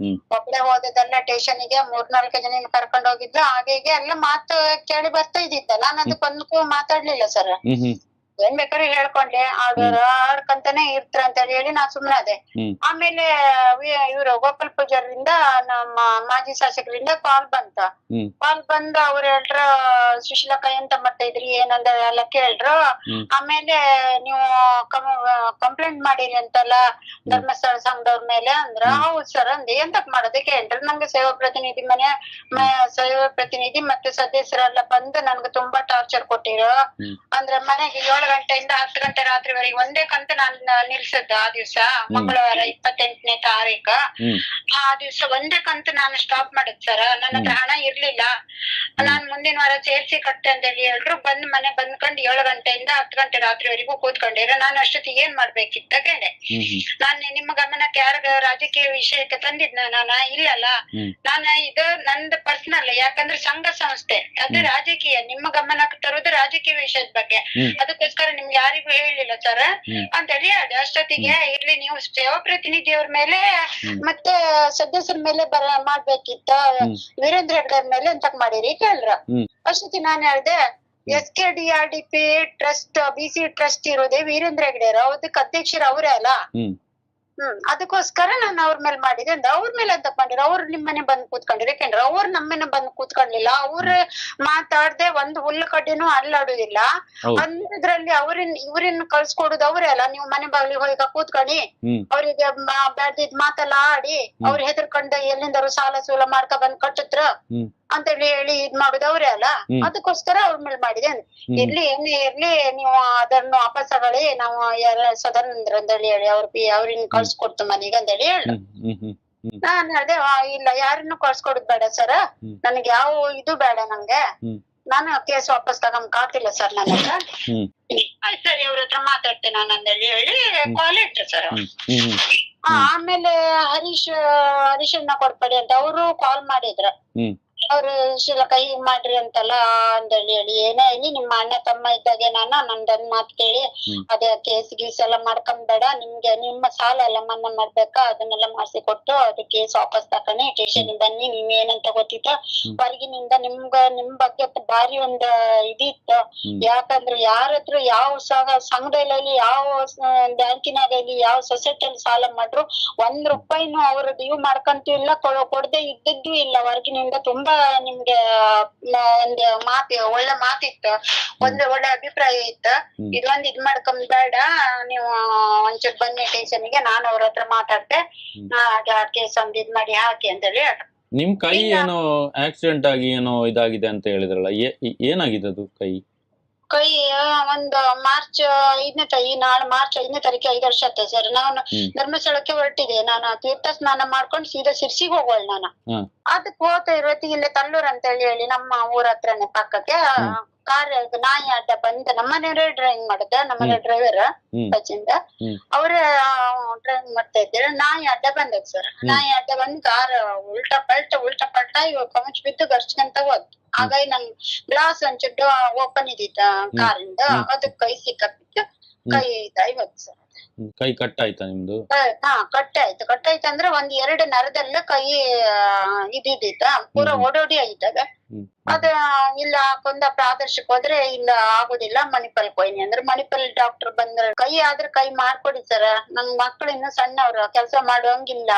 ಒಬ್ಳೆ ಹೋದದಲ್ಲ ಸ್ಟೇಷನ್ಗೆ, 3-4 ಜನ ಕರ್ಕೊಂಡ್ ಹೋಗಿದ್ಲ. ಹಾಗೆ ಎಲ್ಲ ಮಾತು ಕೇಳಿ ಬರ್ತಾ ಇದ್ದಿದ್ದ. ನಾನು ಅದಕ್ಕೊಂದಕ್ಕೂ ಮಾತಾಡ್ಲಿಲ್ಲ ಸರ್. ಏನ್ ಬೇಕಾದ್ರೆ ಹೇಳ್ಕೊಂಡೆ, ಆಡ್ಕಂತಾನೆ ಇರ್ತಾರ ಅಂತ ಹೇಳಿ ನಾ ಸುಮ್ನೆ ಅದೇ. ಆಮೇಲೆ ಇವ್ರು ಗೋಪಾಲ್ ಪೂಜಾರಿಂದ, ನಮ್ಮ ಮಾಜಿ ಶಾಸಕರಿಂದ ಕಾಲ್ ಬಂತ. ಕಾಲ್ ಬಂದ ಅವ್ರ ಹೇಳ್ರ, ಸುಶೀಲಕ್ಕ ಎಂತ ಮಾಡ್ತಾ ಇದ್ರಿ ಏನಂದ ಎಲ್ಲ ಕೇಳ್ರು. ಆಮೇಲೆ ನೀವು ಕಂಪ್ಲೇಂಟ್ ಮಾಡಿರಿ ಅಂತಲ್ಲ ಧರ್ಮಸ್ಥಳ ಸಂಘದವ್ರ ಮೇಲೆ ಅಂದ್ರ. ಹೌದ್ ಸರ್ ಅಂದೆ. ಎಂತಕ್ ಮಾಡೋದೇ ಕೇಳ್ರಿ. ನಂಗೆ ಸೇವಾ ಪ್ರತಿನಿಧಿ ಮತ್ತೆ ಸದಸ್ಯರೆಲ್ಲ ಬಂದು ನನ್ಗೆ ತುಂಬಾ ಟಾರ್ಚರ್ ಕೊಟ್ಟಿರು. ಅಂದ್ರೆ ಮನೆಗೆ 7 ಗಂಟೆಯಿಂದ 10 ಗಂಟೆ ರಾತ್ರಿವರೆಗೆ ಒಂದೇ ಕಂತು ನಾನು ನಿಲ್ಸದ್ದು. ಆ ದಿವ್ಸ ಮಂಗಳವಾರ 28ನೇ ತಾರೀಕು, ಆ ದಿವ್ಸ ಒಂದೇ ಕಂತು ನಾನು ಸ್ಟಾಪ್ ಮಾಡಿದ್ ಸರ್. ನನ್ನ ಹತ್ರ ಹಣ ಇರ್ಲಿಲ್ಲ. ನಾನ್ ಮುಂದಿನ ವಾರ ಸೇರ್ಸಿ ಕಟ್ಟೆ ಅಂತ ಹೇಳಿ ಹೇಳ್ರು. ಮನೆ ಬಂದ್ಕೊಂಡು 7 ಗಂಟೆಯಿಂದ 10 ಗಂಟೆ ರಾತ್ರಿವರೆಗೂ ಕೂತ್ಕೊಂಡಿರ. ನಾನು ಅಷ್ಟೊತ್ತಿಗೆ ಏನ್ ಮಾಡ್ಬೇಕಿತ್ತ ಕೇಳೆ. ನಾನ್ ನಿಮ್ಮ ಗಮನಕ್ಕೆ ಯಾರ ರಾಜಕೀಯ ವಿಷಯಕ್ಕೆ ತಂದಿದ್ನ? ನಾನು ಇಲ್ಲಲ್ಲ. ನಾನು ಇದು ನಂದು ಪರ್ಸನಲ್, ಯಾಕಂದ್ರೆ ಸಂಘ ಸಂಸ್ಥೆ ಅದು ರಾಜಕೀಯ. ನಿಮ್ಮ ಗಮನಕ್ಕೆ ತರೋದು ರಾಜಕೀಯ ವಿಷಯದ ಬಗ್ಗೆ. ಅದಕ್ಕೋಸ್ಕರ ನಿಮ್ಗೆ ಯಾರಿಗೂ ಹೇಳಿಲ್ಲ ಸರ್ ಅಂತ ಹೇಳಿ ಅಷ್ಟೊತ್ತಿಗೆ ಇರ್ಲಿ, ನೀವು ಸೇವಾ ಪ್ರತಿನಿಧಿಯವ್ರ ಮೇಲೆ ಮತ್ತೆ ಸದಸ್ಯರ ಮೇಲೆ ಮಾಡ್ಬೇಕಿತ್ತ, ವೀರೇಂದ್ರ ಹೆಗ್ಡೆ ಮೇಲೆ ಅಂತ ಮಾಡಿರಿ ಕೇಳ್ರ. ಅಷ್ಟೊತ್ತಿಗೆ ನಾನ್ ಹೇಳ್ದೆ, SKDRDP ಟ್ರಸ್ಟ್ BC ಟ್ರಸ್ಟ್ ಇರೋದೇ ವೀರೇಂದ್ರ ಹೆಗ್ಡೆ, ಅದಕ್ಕೆ ಅಧ್ಯಕ್ಷರು ಅವರೇ ಅಲ್ಲ. ಅದಕ್ಕೋಸ್ಕರ ನಾನು ಅವ್ರ ಮೇಲೆ ಮಾಡಿದೆ ಅಂದ. ಅವ್ರ ಮೇಲೆ ಅಂತ ಮಾಡಿರ, ಅವ್ರು ನಿಮ್ಮನೆ ಬಂದ್ ಕೂತ್ಕೊಂಡಿರ ಯಾಕಂದ್ರೆ ಅವ್ರು ನಮ್ಮನೆ ಬಂದ್ ಕೂತ್ಕೊಂಡ್ಲಿಲ್ಲ. ಅವ್ರ ಮಾತಾಡ್ದೆ ಒಂದು ಹುಲ್ಲು ಕಡ್ಡಿನೂ ಅಲ್ಲಾಡುದಿಲ್ಲ. ಅನ್ನೋದ್ರಲ್ಲಿ ಇವ್ರನ್ನ ಕಳ್ಸ್ಕೊಡುದು ಅವ್ರೇ ಅಲ್ಲ. ನೀವು ಮನೆ ಬಾಗ್ಲಿಗೆ ಹೋಗಿ ಕೂತ್ಕೊಳ್ಳಿ, ಅವ್ರಿಗೆ ಬ್ಯಾಡ್ದಿದ್ ಮಾತೆಲ್ಲ ಆಡಿ, ಅವ್ರು ಹೆದರ್ಕೊಂಡ ಎಲ್ಲಿಂದಾರು ಸಾಲ ಸೂಲ ಮಾಡ್ಕ ಬಂದ್ ಕಟ್ಟತ್ರ ಅಂತ ಹೇಳಿ ಇದ್ ಮಾಡುದು ಅವ್ರೇ ಅಲ್ಲ. ಅದಕ್ಕೋಸ್ಕರ ಅವ್ರ ಮೇಲೆ ಮಾಡಿದೆ. ಇರ್ಲಿ ಏನೇ ಇರ್ಲಿ, ನೀವು ಅದನ್ನು ವಾಪಸ್ ತಗೊಳ್ಳಿ, ನಾವು ಸದಾನಂದ್ರ ಅಂತ ಹೇಳಿ ಅವ್ರನ್ನ ಕಳ್ಸ್ಕೊಡ್ತು ಮನೆಗೆ ಅಂತ ಹೇಳಿ ಹೇಳ. ನಾನ್ ಹೇಳ್ದೆ, ಇಲ್ಲ ಯಾರನ್ನು ಕಳ್ಸ್ಕೊಡುದ್ ಬೇಡ ಸರ್, ನನ್ಗೆ ಯಾವ ಇದು ಬೇಡ, ನಂಗೆ ನಾನು ಕೇಸ್ ವಾಪಸ್ ತಗೊಂಡ್ ಕಾಟಿಲ್ಲ ಸರ್ ನನ್ನ ಹತ್ರ. ಸರಿ ಅವ್ರ ಹತ್ರ ಮಾತಾಡ್ತೇನೆ ನಾನು ಅಂದೇಳಿ ಹೇಳಿ ಕಾಲ್ ಇಟ್ರು ಸರ್. ಆಮೇಲೆ ಹರೀಶಣ್ಣ ಕೊಡ್ಬೇಡಿ ಅಂತ ಅವರು ಕಾಲ್ ಮಾಡಿದ್ರ. ಅವ್ರು ಕೈ ಮಾಡ್ರಿ ಅಂತಲ್ಲ ಅಂದೇಳಿ ಹೇಳಿ ಏನೇ ಹೇಳಿ ನಿಮ್ಮ ಅಣ್ಣ ತಮ್ಮ ಇದ್ದಾಗೆ ನಂದೊಂದ್ ಮಾತ್ ಕೇಳಿ ಅದೇ ಕೇಸ್ ಗೀಸ್ ಎಲ್ಲ ಮಾಡ್ಕೊಂಬೇಡ, ನಿಮ್ಗೆ ನಿಮ್ಮ ಸಾಲ ಎಲ್ಲ ಮನ್ನಾ ಮಾಡ್ಬೇಕಾ ಅದನ್ನೆಲ್ಲ ಮಾಡಿಸಿ ಕೊಟ್ಟು ಅದು ಕೇಸ್ ವಾಪಸ್ ತಕೊಂಡಿ ಸ್ಟೇಷನ್ ಬನ್ನಿ, ನೀವ್ ಏನಂತ ಗೊತ್ತಿತ್ತ ಹೊರಗಿನಿಂದ ನಿಮ್ ಬಗ್ಗೆ ಭಾರಿ ಒಂದ್ ಇದಿತ್ತು. ಯಾಕಂದ್ರೆ ಯಾರತ್ರ ಯಾವ ಸಂಘದಲ್ಲಿ ಯಾವ ಬ್ಯಾಂಕಿನಾಗಲಿ ಯಾವ ಸೊಸೈಟಿಯಲ್ಲಿ ಸಾಲ ಮಾಡ್ರು ₹1 ಅವ್ರ ಡ್ಯೂ ಮಾಡ್ಕಂತೂ ಇಲ್ಲ, ಕೊಡದೆ ಇದ್ದದ್ದು ಇಲ್ಲ. ಹೊರಗಿನಿಂದ ತುಂಬಾ ನಿಮ್ಗೆ ಒಂದ್ ಒಳ್ಳೆ ಮಾತಿತ್ತು, ಒಳ್ಳೆ ಅಭಿಪ್ರಾಯ ಇತ್ತು. ಇದೊಂದ್ ಇದ್ ಮಾಡ್ಕೊಂಡ್ ಬೇಡ, ನೀವು ಒಂಚೂರು ಬನ್ನಿ ಸ್ಟೇಷನ್ಗೆ, ನಾನು ಅವ್ರ ಹತ್ರ ಮಾತಾಡ್ತೆ, ಕೇಸ್ ಒಂದ್ ಇದ್ ಮಾಡಿ ಹಾಕಿ ಅಂತ ಹೇಳಿ. ನಿಮ್ ಕೈ ಏನೋ ಆಕ್ಸಿಡೆಂಟ್ ಆಗಿ ಏನೋ ಇದಾಗಿದೆ ಅಂತ ಹೇಳಿದ್ರಲ್ಲ, ಏನಾಗಿದೆ ಅದು ಕೈ? ಕೈ ಒಂದು ಮಾರ್ಚ್ 5ನೇ ನಾಳೆ ಮಾರ್ಚ್ 5ನೇ ತಾರೀಕು 5 ವರ್ಷ ಆಯ್ತು ಸರ್. ನಾನು ಧರ್ಮಸ್ಥಳಕ್ಕೆ ಹೊರಟಿದೆ. ನಾನು ತೀರ್ಥ ಸ್ನಾನ ಮಾಡ್ಕೊಂಡು ಸೀದಾ ಶಿರ್ಸಿಗೆ ಹೋಗೋಳು ನಾನು. ಅದಕ್ಕೆ ಹೋಗ್ತಾ ಇರೋತ್ತಿಗೆ ಇಲ್ಲೇ ತಲ್ಲೂರ್ ಅಂತ ಹೇಳಿ ನಮ್ಮ ಊರ ಹತ್ರನೇ ಪಕ್ಕಕ್ಕೆ ಕಾರ್ ನಾಯಿ ಅಡ್ಡ ಬಂದ. ನಮ್ಮನೆಯವರೇ ಡ್ರೈವಿಂಗ್ ಮಾಡಿದ್ದ, ನಮ್ಮನೆ ಡ್ರೈವರ್ ಸಚಿಂದ ಅವರೇ ಡ್ರೈವಿಂಗ್ ಮಾಡ್ತಾ ಇದ್ದಾರೆ. ನಾಯಿ ಅಡ್ಡ ಬಂದದ್ ಸರ್. ನಾಯಿ ಅಡ್ಡ ಬಂದ್ ಕಾರ್ ಉಲ್ಟಾ ಪಲ್ಟ ಇವಾಗ ಕಮಚ್ ಬಿದ್ದು ಗರ್ಚ್ಕಂತ ಹೋದ್. ಹಾಗಾಗಿ ನನ್ ಗ್ಲಾಸ್ ಒಂಚೂರು ಓಪನ್ ಇದ್ದಿತ್ತ ಕಾರಿಂದ, ಅದಕ್ ಕೈ ಸಿಕ್ಕಾಬಿಟ್ಟು ಕೈ ಇದಾಯ್ತು ಸರ್. ಕೈ ಕಟ್ ಆಯ್ತಾ ನಿಮ್ದು? ಕಟ್ಟಾಯ್ತು ಅಂದ್ರೆ ಒಂದ್ 2 ನರದಲ್ಲ ಕೈ ಇದ್ದಿತ್ತ, ಪೂರಾ ಓಡೋಡಿ ಆಯ್ತದ. ಅದ ಇಲ್ಲ ಕುಂದಾಪುರ ಆದರ್ಶಕ್ಕೆ ಹೋದ್ರೆ ಇಲ್ಲ ಆಗುದಿಲ್ಲ, ಮಣಿಪಾಲ್ ಹೋಯ್ನಿ ಅಂದ್ರೆ ಮಣಿಪಾಲ್ ಡಾಕ್ಟರ್ ಬಂದ್ರ ಕೈ ಆದ್ರೆ ಕೈ ಮಾಡ್ಕೊಡಿ ಸರ್, ನನ್ ಮಕ್ಳು ಇನ್ನು ಸಣ್ಣವ್ರು, ಕೆಲ್ಸ ಮಾಡುವಂಗಿಲ್ಲ,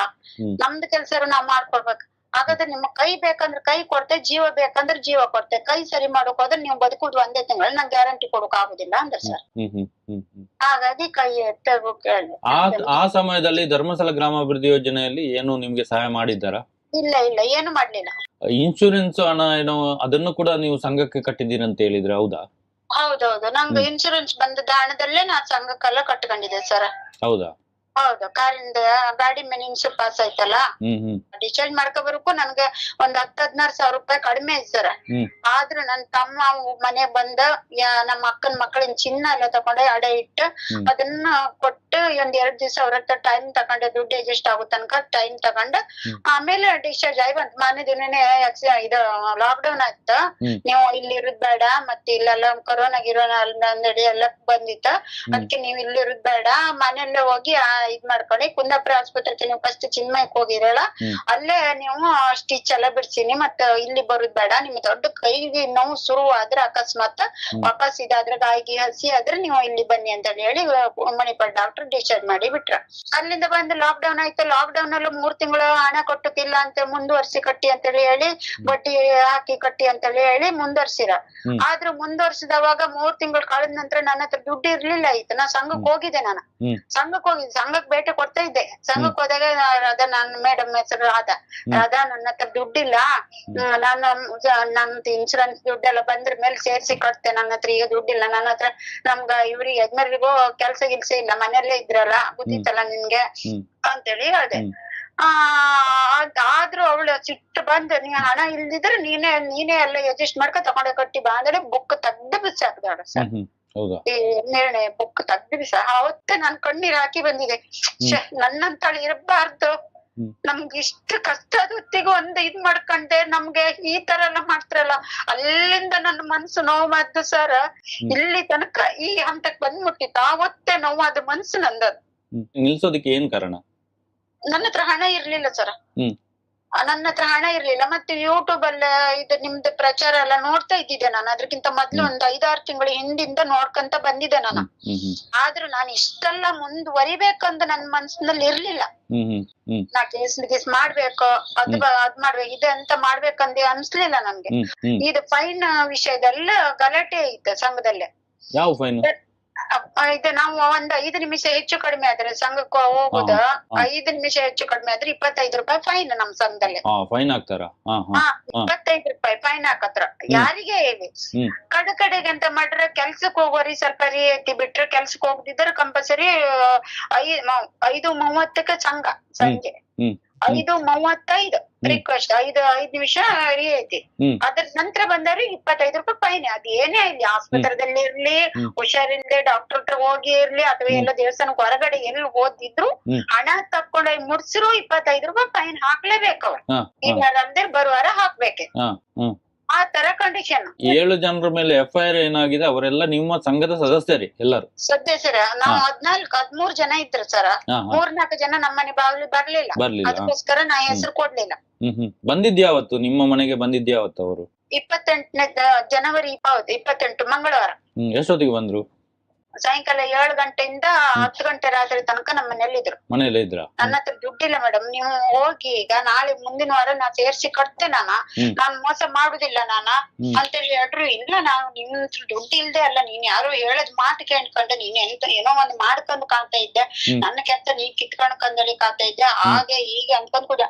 ನಮ್ದು ಕೆಲ್ಸ ನಾವ್ ಮಾಡ್ಕೊಡ್ಬೇಕು. ಹಾಗಾದ್ರೆ ನಿಮ್ಮ ಕೈ ಬೇಕಂದ್ರೆ ಕೈ ಕೊಡ್ತೆ, ಜೀವ ಬೇಕಂದ್ರೆ ಜೀವ ಕೊಡ್ತೆ. ಕೈ ಸರಿ ಮಾಡೋಕ್ ಹೋದ್ರೆ ನೀವು ಬದುಕುದು 1 ತಿಂಗಳು, ನಂಗೆ ಗ್ಯಾರಂಟಿ ಕೊಡಕ್ ಆಗುದಿಲ್ಲ ಅಂದ್ರ ಸರ್. ಹಾಗಾಗಿ ಕೈ ಕೇಳಿ. ಆ ಸಮಯದಲ್ಲಿ ಧರ್ಮಸ್ಥಳ ಗ್ರಾಮಾಭಿವೃದ್ಧಿ ಯೋಜನೆಯಲ್ಲಿ ಏನು ನಿಮ್ಗೆ ಸಹಾಯ ಮಾಡಿದ್ದಾರಾ? ಇಲ್ಲ ಏನು ಮಾಡ್ಲಿಲ್ಲ. ಇನ್ಶೂರೆನ್ಸ್ ಹಣ ಏನೋ ಅದನ್ನು ಕೂಡ ನೀವು ಸಂಘಕ್ಕೆ ಕಟ್ಟಿದ್ದೀರಿ ಅಂತ ಹೇಳಿದ್ರೆ ಹೌದಾ? ಹೌದೌದು, ನಂಗೆ ಇನ್ಶೂರೆನ್ಸ್ ಬಂದದ ಹಣದಲ್ಲೇ ನಾನ್ ಸಂಘಕ್ಕೆಲ್ಲ ಕಟ್ಕೊಂಡಿದ್ದೆ ಸರ್. ಹೌದಾ? ಹೌದು, ಕಾರಿಂದ ಗಾಡಿ ಮೇಲೆ ಇನ್ಶೂರ್ ಪಾಸ್ ಆಯ್ತಲ್ಲ, ಡಿಸ್ಚಾರ್ಜ್ ಮಾಡ್ಕೊಬರಕು ನನ್ಗೆ ಒಂದ್ 10-16 ಸಾವಿರ ರೂಪಾಯಿ ಕಡಿಮೆ ಐತ್ ಸರ್. ಆದ್ರೂ ನನ್ ತಮ್ಮ ಮನೆಗ್ ಬಂದ ನಮ್ಮ ಅಕ್ಕನ ಮಕ್ಕಳಿನ ಚಿನ್ನ ಎಲ್ಲ ತಕೊಂಡೆ ಅಡ ಇಟ್ಟು ಅದನ್ನ ಕೊಟ್ಟು ಒಂದ್ 2 ದಿವಸ ಅವ್ರ ಹತ್ರ ಟೈಮ್ ತಕೊಂಡೆ, ದುಡ್ಡು ಅಡ್ಜಸ್ಟ್ ಆಗೋ ತನಕ ಟೈಮ್ ತಕೊಂಡ ಆಮೇಲೆ ಡಿಸ್ಚಾರ್ಜ್ ಆಗಿ ಬಂದ್. ಮನೆ ದಿನನೇ ಇದು ಲಾಕ್ ಡೌನ್ ಆಯ್ತು, ನೀವು ಇಲ್ಲಿ ಇರುದ್ ಬೇಡ, ಮತ್ತೆ ಇಲ್ಲೆಲ್ಲ ಕೊರೋನಾ ಗಿರೋನಾ ಅಂದಡಿ ಎಲ್ಲ ಬಂದಿತ್ತ, ಅದಕ್ಕೆ ನೀವ್ ಇಲ್ಲಿ ಇರುದ್ ಬೇಡ, ಮನೆಯಲ್ಲೇ ಹೋಗಿ ಇದ್ ಮಾಡ್ಕೊಳ್ಳಿ. ಕುಂದಾಪುರ ಆಸ್ಪತ್ರೆಗೆ ನೀವು ಫಸ್ಟ್ ಚಿನ್ಮಯಕ್ ಹೋಗಿರಲ್ಲ, ಅಲ್ಲೇ ನೀವು ಸ್ಟಿಚ್ ಎಲ್ಲ ಬಿಡ್ಸೀನಿ, ಮತ್ತ ಇಲ್ಲಿ ಬರುದ್ ಬೇಡ, ನಿಮ್ ದೊಡ್ಡ ಕೈಗೆ ನೋವು ಶುರು ಆದ್ರೆ ಅಕಸ್ಮಾತ್ ವಾಪಸ್ ಇದಾದ್ರೆ ಗಾಯಿಗೆ ಹಸಿ ಆದ್ರೆ ನೀವು ಇಲ್ಲಿ ಬನ್ನಿ ಅಂತ ಹೇಳಿ ಮಣಿಪಾಲ್ ಡಾಕ್ಟರ್ ಡಿಸ್ಚಾರ್ಜ್ ಮಾಡಿ ಬಿಟ್ರ. ಅಲ್ಲಿಂದ ಬಂದು ಲಾಕ್ ಡೌನ್ ಆಯ್ತು. ಲಾಕ್ ಡೌನ್ ಅಲ್ಲೂ 3 ತಿಂಗಳು ಹಣ ಕೊಟ್ಟಕ್ಕಿಲ್ಲ ಅಂತ ಮುಂದುವರ್ಸಿ ಕಟ್ಟಿ ಅಂತ ಹೇಳಿ ಬಡ್ಡಿ ಹಾಕಿ ಕಟ್ಟಿ ಅಂತ ಹೇಳಿ ಮುಂದುವರ್ಸಿರ. ಆದ್ರೂ ಮುಂದುವರ್ಸಿದವಾಗ 3 ತಿಂಗಳು ಕಳೆದ ನಂತರ ನನ್ನ ಹತ್ರ ದುಡ್ಡು ಇರ್ಲಿಲ್ಲ. ಆಯ್ತು, ನಾ ಸಂಘಕ್ಕೆ ಹೋಗಿದ್ದೆ, ನಾನು ಸಂಘಕ್ಕೆ ಭೇಟಿ ಕೊಡ್ತಾ ಇದ್ದೆ. ಸಂಘಕ್ಕೆ ಹೋದಾಗ ಅದ ನನ್ ಮೇಡಮ್ ಹೆಸರು ರಾಧಾ ನನ್ನ ಹತ್ರ ದುಡ್ಡಿಲ್ಲ, ನಾನು ನಮ್ದು ಇನ್ಶೂರೆನ್ಸ್ ದುಡ್ಡೆಲ್ಲ ಬಂದ್ರ ಮೇಲೆ ಸೇರ್ಸಿ ಕಟ್ತೆ, ನನ್ನ ಹತ್ರ ಈಗ ದುಡ್ಡಿಲ್ಲ, ನನ್ನ ಹತ್ರ ನಮ್ಗ ಇವ್ರಿಗೆ ಯಜಮಾನ್ರಿಗೂ ಕೆಲ್ಸ ಗಿಲ್ಸ ಇಲ್ಲ, ಮನೆಯಲ್ಲೇ ಇದ್ರಲ್ಲ ಗೊತ್ತಿತ್ತಲ್ಲ ನಿನ್ಗೆ ಅಂತೇಳಿ ಹೇಳ್ದೆ. ಆದ್ರೂ ಅವಳು ಸಿಟ್ಟು ಬಂದು, ನೀ ಹಣ ಇಲ್ದಿದ್ರೆ ನೀನೇ ಎಲ್ಲ ಅಡ್ಜಸ್ಟ್ ಮಾಡ್ಕೊ ತಗೊಂಡೆ ಕಟ್ಟಿ ಬಾ ಅಂದ್ರೆ ಬುಕ್ ತೆಗ್ದು ಬಿಸಾಕ್ದಾಳ ಸರ್. ನಿರ್ಣಯ ಬುಕ್ ತೆಗ್ದು ಬಿಸ. ಅವತ್ತೇ ನಾನ್ ಕಣ್ಣೀರ್ ಹಾಕಿ ಬಂದಿದೆ. ನನ್ನಂತಾಳು ಇರಬಾರ್ದು, ನಮ್ಗೆ ಇಷ್ಟು ಕಷ್ಟದ ಹೊತ್ತಿಗೆ ಒಂದ್ ಇದ್ ಮಾಡ್ಕೊಂಡೆ, ನಮ್ಗೆ ಈ ತರ ಎಲ್ಲ ಮಾಡ್ತಾರಲ್ಲ. ಅಲ್ಲಿಂದ ನನ್ನ ಮನ್ಸು ನೋವಾದ್ದು ಸರ್, ಇಲ್ಲಿ ತನಕ ಈ ಹಂತಕ್ ಬಂದ್ಬಿಟ್ಟಿತ್ತು. ಆವತ್ತೇ ನೋವಾದ ಮನ್ಸು ನಂದದು. ನಿಲ್ಸೋದಕ್ಕೆ ಏನ್ ಕಾರಣ? ನನ್ನ ಹತ್ರ ಹಣ ಇರ್ಲಿಲ್ಲ ಸರ್, ಮತ್ತೆ ಯೂಟ್ಯೂಬ್ ಅಲ್ಲ ಇದು ನಿಮ್ದು ಪ್ರಚಾರ ಎಲ್ಲ ನೋಡ್ತಾ ಇದ್ದಿದ್ದೆ ನಾನು. ಅದ್ರಕ್ಕಿಂತ ಮೊದ್ಲು ಒಂದ್ 5-6 ತಿಂಗಳ ಹಿಂದಿಂದ ನೋಡ್ಕೊಂತ ಬಂದಿದ್ದೆ ನಾನು. ಆದ್ರೂ ನಾನು ಇಷ್ಟೆಲ್ಲ ಮುಂದುವರಿಬೇಕಂತ ನನ್ ಮನ್ಸಿನಲ್ಲಿ ಇರ್ಲಿಲ್ಲ. ನಾ ಕೇಸ್ ಮಾಡ್ಬೇಕು, ಅದ್ ಮಾಡ್ಬೇಕು, ಇದೆ ಅಂತ ಮಾಡ್ಬೇಕಂತ ಅನ್ಸ್ಲಿಲ್ಲ ನನ್ಗೆ. ಇದು ಫೈನ್ ವಿಷಯದಲ್ಲಿ ಗಲಾಟೆ ಐತೆ ಸಂಘದಲ್ಲೇ. ಯಾವ ಫೈನ್? ಇದು ನಾವು ಒಂದ್ 5 ನಿಮಿಷ ಹೆಚ್ಚು ಕಡಿಮೆ ಆದ್ರೆ ಸಂಘಕ್ಕೆ ಹೋಗುದ, 5 ನಿಮಿಷ ಹೆಚ್ಚು ಕಡಿಮೆ ಆದ್ರೆ 25 ರೂಪಾಯಿ ಫೈನ್ ನಮ್ ಸಂಘದಲ್ಲಿ. ಫೈನ್ ಹಾಕ್ತಾರ? 25 ರೂಪಾಯಿ ಫೈನ್ ಹಾಕತ್ರ. ಯಾರಿಗೆ ಹೇಳಿ, ಕಡೆಗೆ ಎಂತ ಮಾಡ್ರೆ ಕೆಲ್ಸಕ್ ಹೋಗೋರಿ ಸ್ವಲ್ಪ ರಿಯಾಯಿತಿ ಬಿಟ್ರೆ, ಕೆಲ್ಸಕ್ ಹೋಗದಿದ್ರೆ ಕಂಪಲ್ಸರಿ 5:30ಕ್ಕೆ ಸಂಘ, ಸಂಜೆ 5:35 ರಿಕ್ವೆಸ್ಟ್ 5 ನಿಮಿಷ ರಿಯಾಯಿತಿ. ಅದ್ರ ನಂತರ ಬಂದವ್ರಿಗೆ 25 ರೂಪಾಯಿ ಫೈನ್. ಅದ್ ಏನೇ ಇರ್ಲಿ, ಆಸ್ಪತ್ರೆದಲ್ಲಿ ಇರ್ಲಿ, ಹುಷಾರಿಲ್ದೆ ಡಾಕ್ಟರ್ ಹತ್ರ ಹೋಗಿ ಇರ್ಲಿ, ಅಥವಾ ಎಲ್ಲ ದೇವಸ್ಥಾನಕ್ಕೆ ಹೊರಗಡೆ ಎಲ್ಲಿ ಓದಿದ್ರು ಹಣ ತಕೊಂಡೋಗಿ ಮುಡ್ಸಿರು 25 ರೂಪಾಯಿ ಫೈನ್ ಹಾಕ್ಲೇಬೇಕು ಅವ್ರು. ಈಗ ಅಲ್ಲದೆ ಬರುವಾರ ಹಾಕ್ಬೇಕೆ, ಆ ತರ ಕಂಡೀಷನ್. 7 ಜನರ ಮೇಲೆ FIR ಏನಾಗಿದೆ, ಅವರೆಲ್ಲ ನಿಮ್ಮ ಸಂಘದ ಸದಸ್ಯರೇ ಎಲ್ಲರೂ? ಸದಸ್ಯರ ನಾವು 13 ಜನ ಇದ್ರು ಸರ್. 3-4 ಜನ ನಮ್ಮನೆ ಬಾಗ್ಲಿ ಬರ್ಲಿಲ್ಲ, ಅದಕ್ಕೋಸ್ಕರ ನಾ ಹೆಸರು ಕೊಡ್ಲಿಲ್ಲ. ಬಂದಿದ್ಯಾವತ್ತು ನಿಮ್ಮ ಮನೆಗೆ ಬಂದಿದ್ಯಾವತ್ತು ಅವರು? 28ನೇ ಜನವರಿ 28 ಮಂಗಳವಾರ. ಎಷ್ಟೊತ್ತಿಗೆ ಬಂದ್ರು? ಸಾಯಂಕಾಲ 7 ಗಂಟೆಯಿಂದ 10 ಗಂಟೆ ರಾತ್ರಿ ತನಕ ನಮ್ಮ ಮನೇಲಿದ್ರು. ಮನೇಲಿ ಇದ್ರ? ನನ್ನ ಹತ್ರ ದುಡ್ಡಿಲ್ಲ ಮೇಡಮ್, ನೀವು ಹೋಗಿ ಈಗ ನಾಳೆ ಮುಂದಿನ ವಾರ ನಾ ಸೇರ್ಸಿ ಕಟ್ತೆ, ನಾನು ಮೋಸ ಮಾಡುದಿಲ್ಲ ಅಂತ ಹೇಳಿ ಹೇಳ್ರು. ಇಲ್ಲ, ನಾವು ನಿಮ್ ಹತ್ರ ದುಡ್ಡು ಇಲ್ದೆ ಅಲ್ಲ, ನೀನ್ ಯಾರು ಹೇಳದ್ ಮಾತು ಕೇಳ್ಕೊಂಡೆ, ನೀನ್ ಏನೋ ಒಂದ್ ಮಾಡ್ಕೊಂಡು ಕಾಣ್ತಾ ಇದ್ದೆ, ನನ್ನ ಕೆತ್ತ ನೀ ಕಿತ್ಕೊಂಡ್ ಕಂದಳಿ ಕಾಣ್ತಾ ಇದ್ದೆ, ಹಾಗೆ ಹೀಗೆ ಅನ್ಕೊಂಡ್ ಕೂಡ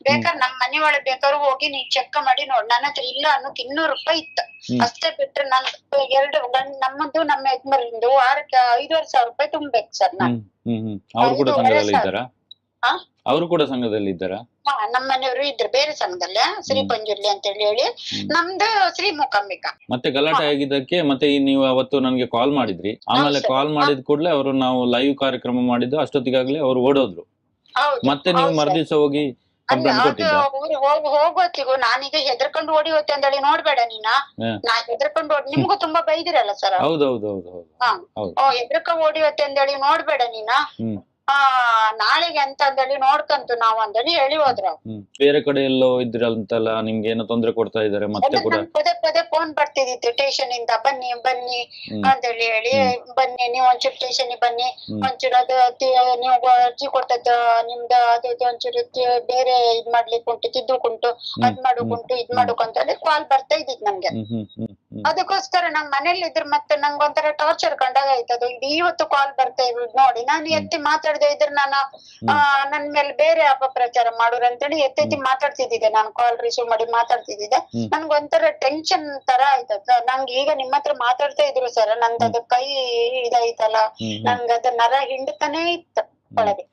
ಬೇಕಾದ್ರೆ ನಮ್ ಮನೆ ಒಳಗೆ ಬೇಕಾದ್ರು ಹೋಗಿ ನೀವ್ ಚೆಕ್ ಮಾಡಿ ನೋಡ್. ನನ್ನ ಹತ್ರ ಇಲ್ಲ ಅನ್ನೋಕ್ 200 ರೂಪಾಯಿ ಇತ್ತು ಅಷ್ಟೇ. ಬಿಟ್ರೆ ನನ್ 2 ನಮ್ಮದು ನಮ್ಮ ಯಜಮಾನ್ರಿಂದು ವಾರಕ್ಕೆ 5,500 ರೂಪಾಯಿ ತುಂಬ್ಬೇಕು ಸರ್. ಅವರು ಕೂಡ ಸಂಘದಲ್ಲಿ ಇದ್ದಾರಾ? ಅವರು ಕೂಡ ಸಂಘದಲ್ಲಿ ಇದ್ದಾರಾ? ನಮ್ಮ ಮನೆಯವರು ಇದ್ರು ಬೇರೆ ಸಂಘದಲ್ಲ, ಶ್ರೀ ಪಂಜುರ್ಲಿ ಅಂತ ಹೇಳಿ ನಮ್ದು ಶ್ರೀ ಮೂಕಾಂಬಿಕಾ. ಮತ್ತೆ ಗಲಾಟೆ ಆಗಿದ್ದಕ್ಕೆ ಮತ್ತೆ ನೀವು ಅವತ್ತು ನನ್ಗೆ ಕಾಲ್ ಮಾಡಿದ್ರಿ, ಆಮೇಲೆ ಕಾಲ್ ಮಾಡಿದ ಕೂಡಲೇ ಅವರು ನಾವು ಲೈವ್ ಕಾರ್ಯಕ್ರಮ ಮಾಡಿದ್ದು ಅಷ್ಟೊತ್ತಿಗಾಗ್ಲೇ ಅವರು ಓಡೋದ್ರು. ಮತ್ತೆ ನೀವು ಮರ್ದಿವ್ಸ ಹೋಗಿ ಹೋಗೋತ್ತಿಗೂ ನಾನೀಗ ಹೆದರ್ಕೊಂಡು ಓಡಿ ಹೋಗ್ತೆ ಅಂದೇಳಿ ನೋಡ್ಬೇಡ ನೀನ, ನಾ ಹೆದರ್ಕೊಂಡು ನಿಮ್ಗೂ ತುಂಬಾ ಬೈದಿರಲ್ಲ ಸರ್. ಹೆದರ್ಕ ಓಡಿ ಹೋಗ್ತೆ ಅಂದೇಳಿ ನೋಡ್ಬೇಡ ನೀನ, ನಾಳೆಗೆ ಅಂತ ಅಂದೇಳಿ ನೋಡ್ಕಂತು ನಾವು ಅಂದೇಳಿ ಹೇಳಿ ಹೋದ್ರ. ಬೇರೆ ಕಡೆ ಎಲ್ಲೋ ಇದ್ರಂತಲ್ಲ, ನಿಮ್ಗೆ ಏನೋ ತೊಂದ್ರೆ ಕೊಡ್ತಾ ಇದಾರೆ ಮತ್ತೆ ಕೂಡ? ಪದೇ ಫೋನ್ ಬರ್ತಿದಿತ್ತು ಸ್ಟೇಷನ್ ಇಂದ, ಬನ್ನಿ ಬನ್ನಿ ಅಂತೇಳಿ ಹೇಳಿ, ಬನ್ನಿ ನೀವು ಒಂಚೂರು ಸ್ಟೇಷನ್ ಬನ್ನಿ, ಒಂಚೂರು ಅದು ನೀವು ಅರ್ಜಿ ಕೊಟ್ಟದ್ದು ನಿಮ್ದು ಅದು ಒಂಚೂರು ಬೇರೆ ಇದ್ ಮಾಡ್ಲಿಕ್ಕೆ ಉಂಟು, ತಿದ್ದುಕುಂಟು, ಅದ್ ಮಾಡೋಕುಂಟು, ಇದ್ ಮಾಡೋಕಂತ ಹೇಳಿ ಕಾಲ್ ಬರ್ತಾ ಇದ್ದಿದ್ ನಮ್ಗೆ. ಅದಕ್ಕೋಸ್ಕರ ನಮ್ ಮನೇಲಿ ಇದ್ರ ಮತ್ತೆ ನಂಗೆ ಒಂಥರ ಟಾರ್ಚರ್ ಕಂಡಾಗ ಆಯ್ತದು. ಇದು ಇವತ್ತು ಕಾಲ್ ಬರ್ತಾ ಇರೋದು ನೋಡಿ, ನಾನು ಎತ್ತಿ ಮಾತಾಡದೆ ಇದ್ರೆ ನಾನು ನನ್ ಮೇಲೆ ಬೇರೆ ಅಪಪ್ರಚಾರ ಮಾಡೋರು ಅಂತೇಳಿ ಎತ್ತಿ ಮಾತಾಡ್ತಿದ್ದೆ. ನಾನು ಕಾಲ್ ರಿಸೀವ್ ಮಾಡಿ ಮಾತಾಡ್ತಿದ್ದೆ. ನನ್ಗ ಒಂಥರ ಟೆನ್ಷನ್ ತರ ಆಯ್ತದ. ನಂಗೆ ಈಗ ನಿಮ್ಮ ಹತ್ರ ಮಾತಾಡ್ತಾ ಇದ್ರು ಸರ್, ನಂದದ ಕೈ ಇದಾಯ್ತಲ್ಲ, ನಂಗದ ನರ ಹಿಂಡ್ತಾನೆ ಇತ್ತು ಒಳಗೆ.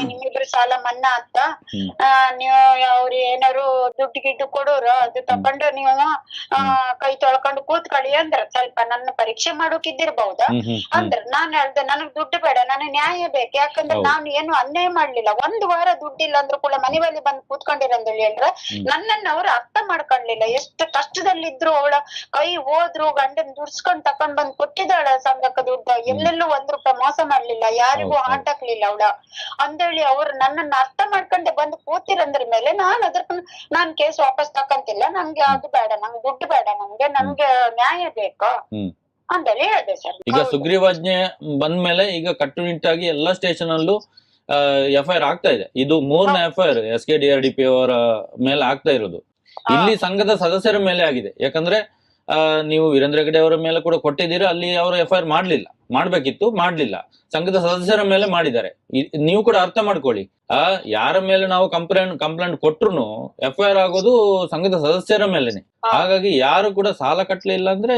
ನಿಮ್ಮಿಬ್ರು ಸಾಲ ಮನ್ನಾ ಅಂತ ನೀವು ಅವ್ರು ಏನಾರು ದುಡ್ಡು ಗಿಡ್ಡು ಕೊಡೋರು, ಅದು ತಕೊಂಡು ನೀವು ಕೈ ತೊಳ್ಕೊಂಡು ಕೂತ್ಕೊಳ್ಳಿ ಅಂದ್ರ ಸ್ವಲ್ಪ ನನ್ನ ಪರೀಕ್ಷೆ ಮಾಡೋಕಿದ್ದಿರ್ಬಹುದ ಅಂದ್ರ. ನಾನ್ ಹೇಳ್ದೆ ನನಗ್ ದುಡ್ಡು ಬೇಡ, ನನಗ್ ನ್ಯಾಯ ಬೇಕು. ಯಾಕಂದ್ರೆ ನಾನು ಏನು ಅನ್ಯಾಯ ಮಾಡ್ಲಿಲ್ಲ. 1 ವಾರ ದುಡ್ಡಿಲ್ಲ ಅಂದ್ರೂ ಕೂಡ ಮನೆ ಬಳಿ ಬಂದು ಕೂತ್ಕೊಂಡಿರಂದೇಳಿ ಹೇಳ್ರ ನನ್ನನ್ನ ಅವ್ರು ಅರ್ಥ ಮಾಡ್ಕೊಳ್ಲಿಲ್ಲ. ಎಷ್ಟು ಕಷ್ಟದಲ್ಲಿದ್ರು ಅವಳ ಕೈ ಹೋದ್ರು, ಗಂಡನ್ ದುಡ್ಸ್ಕೊಂಡ್ ತಕೊಂಡ್ ಬಂದ್ ಕೊಟ್ಟಿದ್ದಾಳ ಸಂಘಕ್ಕ ದುಡ್ಡು. ಎಲ್ಲೆಲ್ಲೂ 1 ರೂಪಾಯಿ ಮೋಸ ಮಾಡ್ಲಿಲ್ಲ, ಯಾರಿಗೂ ಹಾಟಾಕ್ಲಿಲ್ಲ ಅವಳ ಅಂದೇಳಿ ಅವ್ರು ನನ್ನನ್ನ ಅರ್ಥ ಮಾಡ್ಕೊಂಡೆ ಬಂದು ಕೂತಿರಂದ್ರ ಮೇಲೆ ನಾನ್ ಕೇಸ್ ವಾಪಸ್ ತಕಂತಿಲ್ಲ. ನಮ್ಗೆ ಅದು ಬೇಡ, ನಂಗೆ ದುಡ್ಡು ಬೇಡ, ನಮ್ಗೆ ನ್ಯಾಯ ಬೇಕು ಅಂತೇಳಿ ಹೇಳ್ದೆ ಸರ್. ಈಗ ಸುಗ್ರೀವಾಜ್ಞೆ ಬಂದ್ಮೇಲೆ ಈಗ ಕಟ್ಟುನಿಟ್ಟಾಗಿ ಎಲ್ಲಾ ಸ್ಟೇಷನ್ ಅಲ್ಲೂ FIR ಆಗ್ತಾ ಇದೆ. ಇದು 3ನೇ FIR SKDRDP ಅವರ ಮೇಲೆ ಆಗ್ತಾ ಇರೋದು. ಇಲ್ಲಿ ಸಂಘದ ಸದಸ್ಯರ ಮೇಲೆ ಆಗಿದೆ. ಯಾಕಂದ್ರೆ ನೀವು ವೀರೇಂದ್ರ ಹೆಗಡೆ ಅವರ ಮೇಲೆ ಕೂಡ ಕೊಟ್ಟಿದ್ದೀರಾ, ಅಲ್ಲಿ ಅವರು FIR ಮಾಡ್ಬೇಕಿತ್ತು, ಮಾಡ್ಲಿಲ್ಲ. ಸಂಘದ ಸದಸ್ಯರ ಮೇಲೆ ಮಾಡಿದ್ದಾರೆ. ನೀವು ಕೂಡ ಅರ್ಥ ಮಾಡ್ಕೊಳ್ಳಿ, ಯಾರ ಮೇಲೆ ನಾವು ಕಂಪ್ಲೇಂಟ್ ಕೊಟ್ರು FIR ಆಗೋದು ಸಂಘದ ಸದಸ್ಯರ ಮೇಲೆನೆ. ಹಾಗಾಗಿ ಯಾರು ಕೂಡ ಸಾಲ ಕಟ್ಟಲಿಲ್ಲ ಅಂದ್ರೆ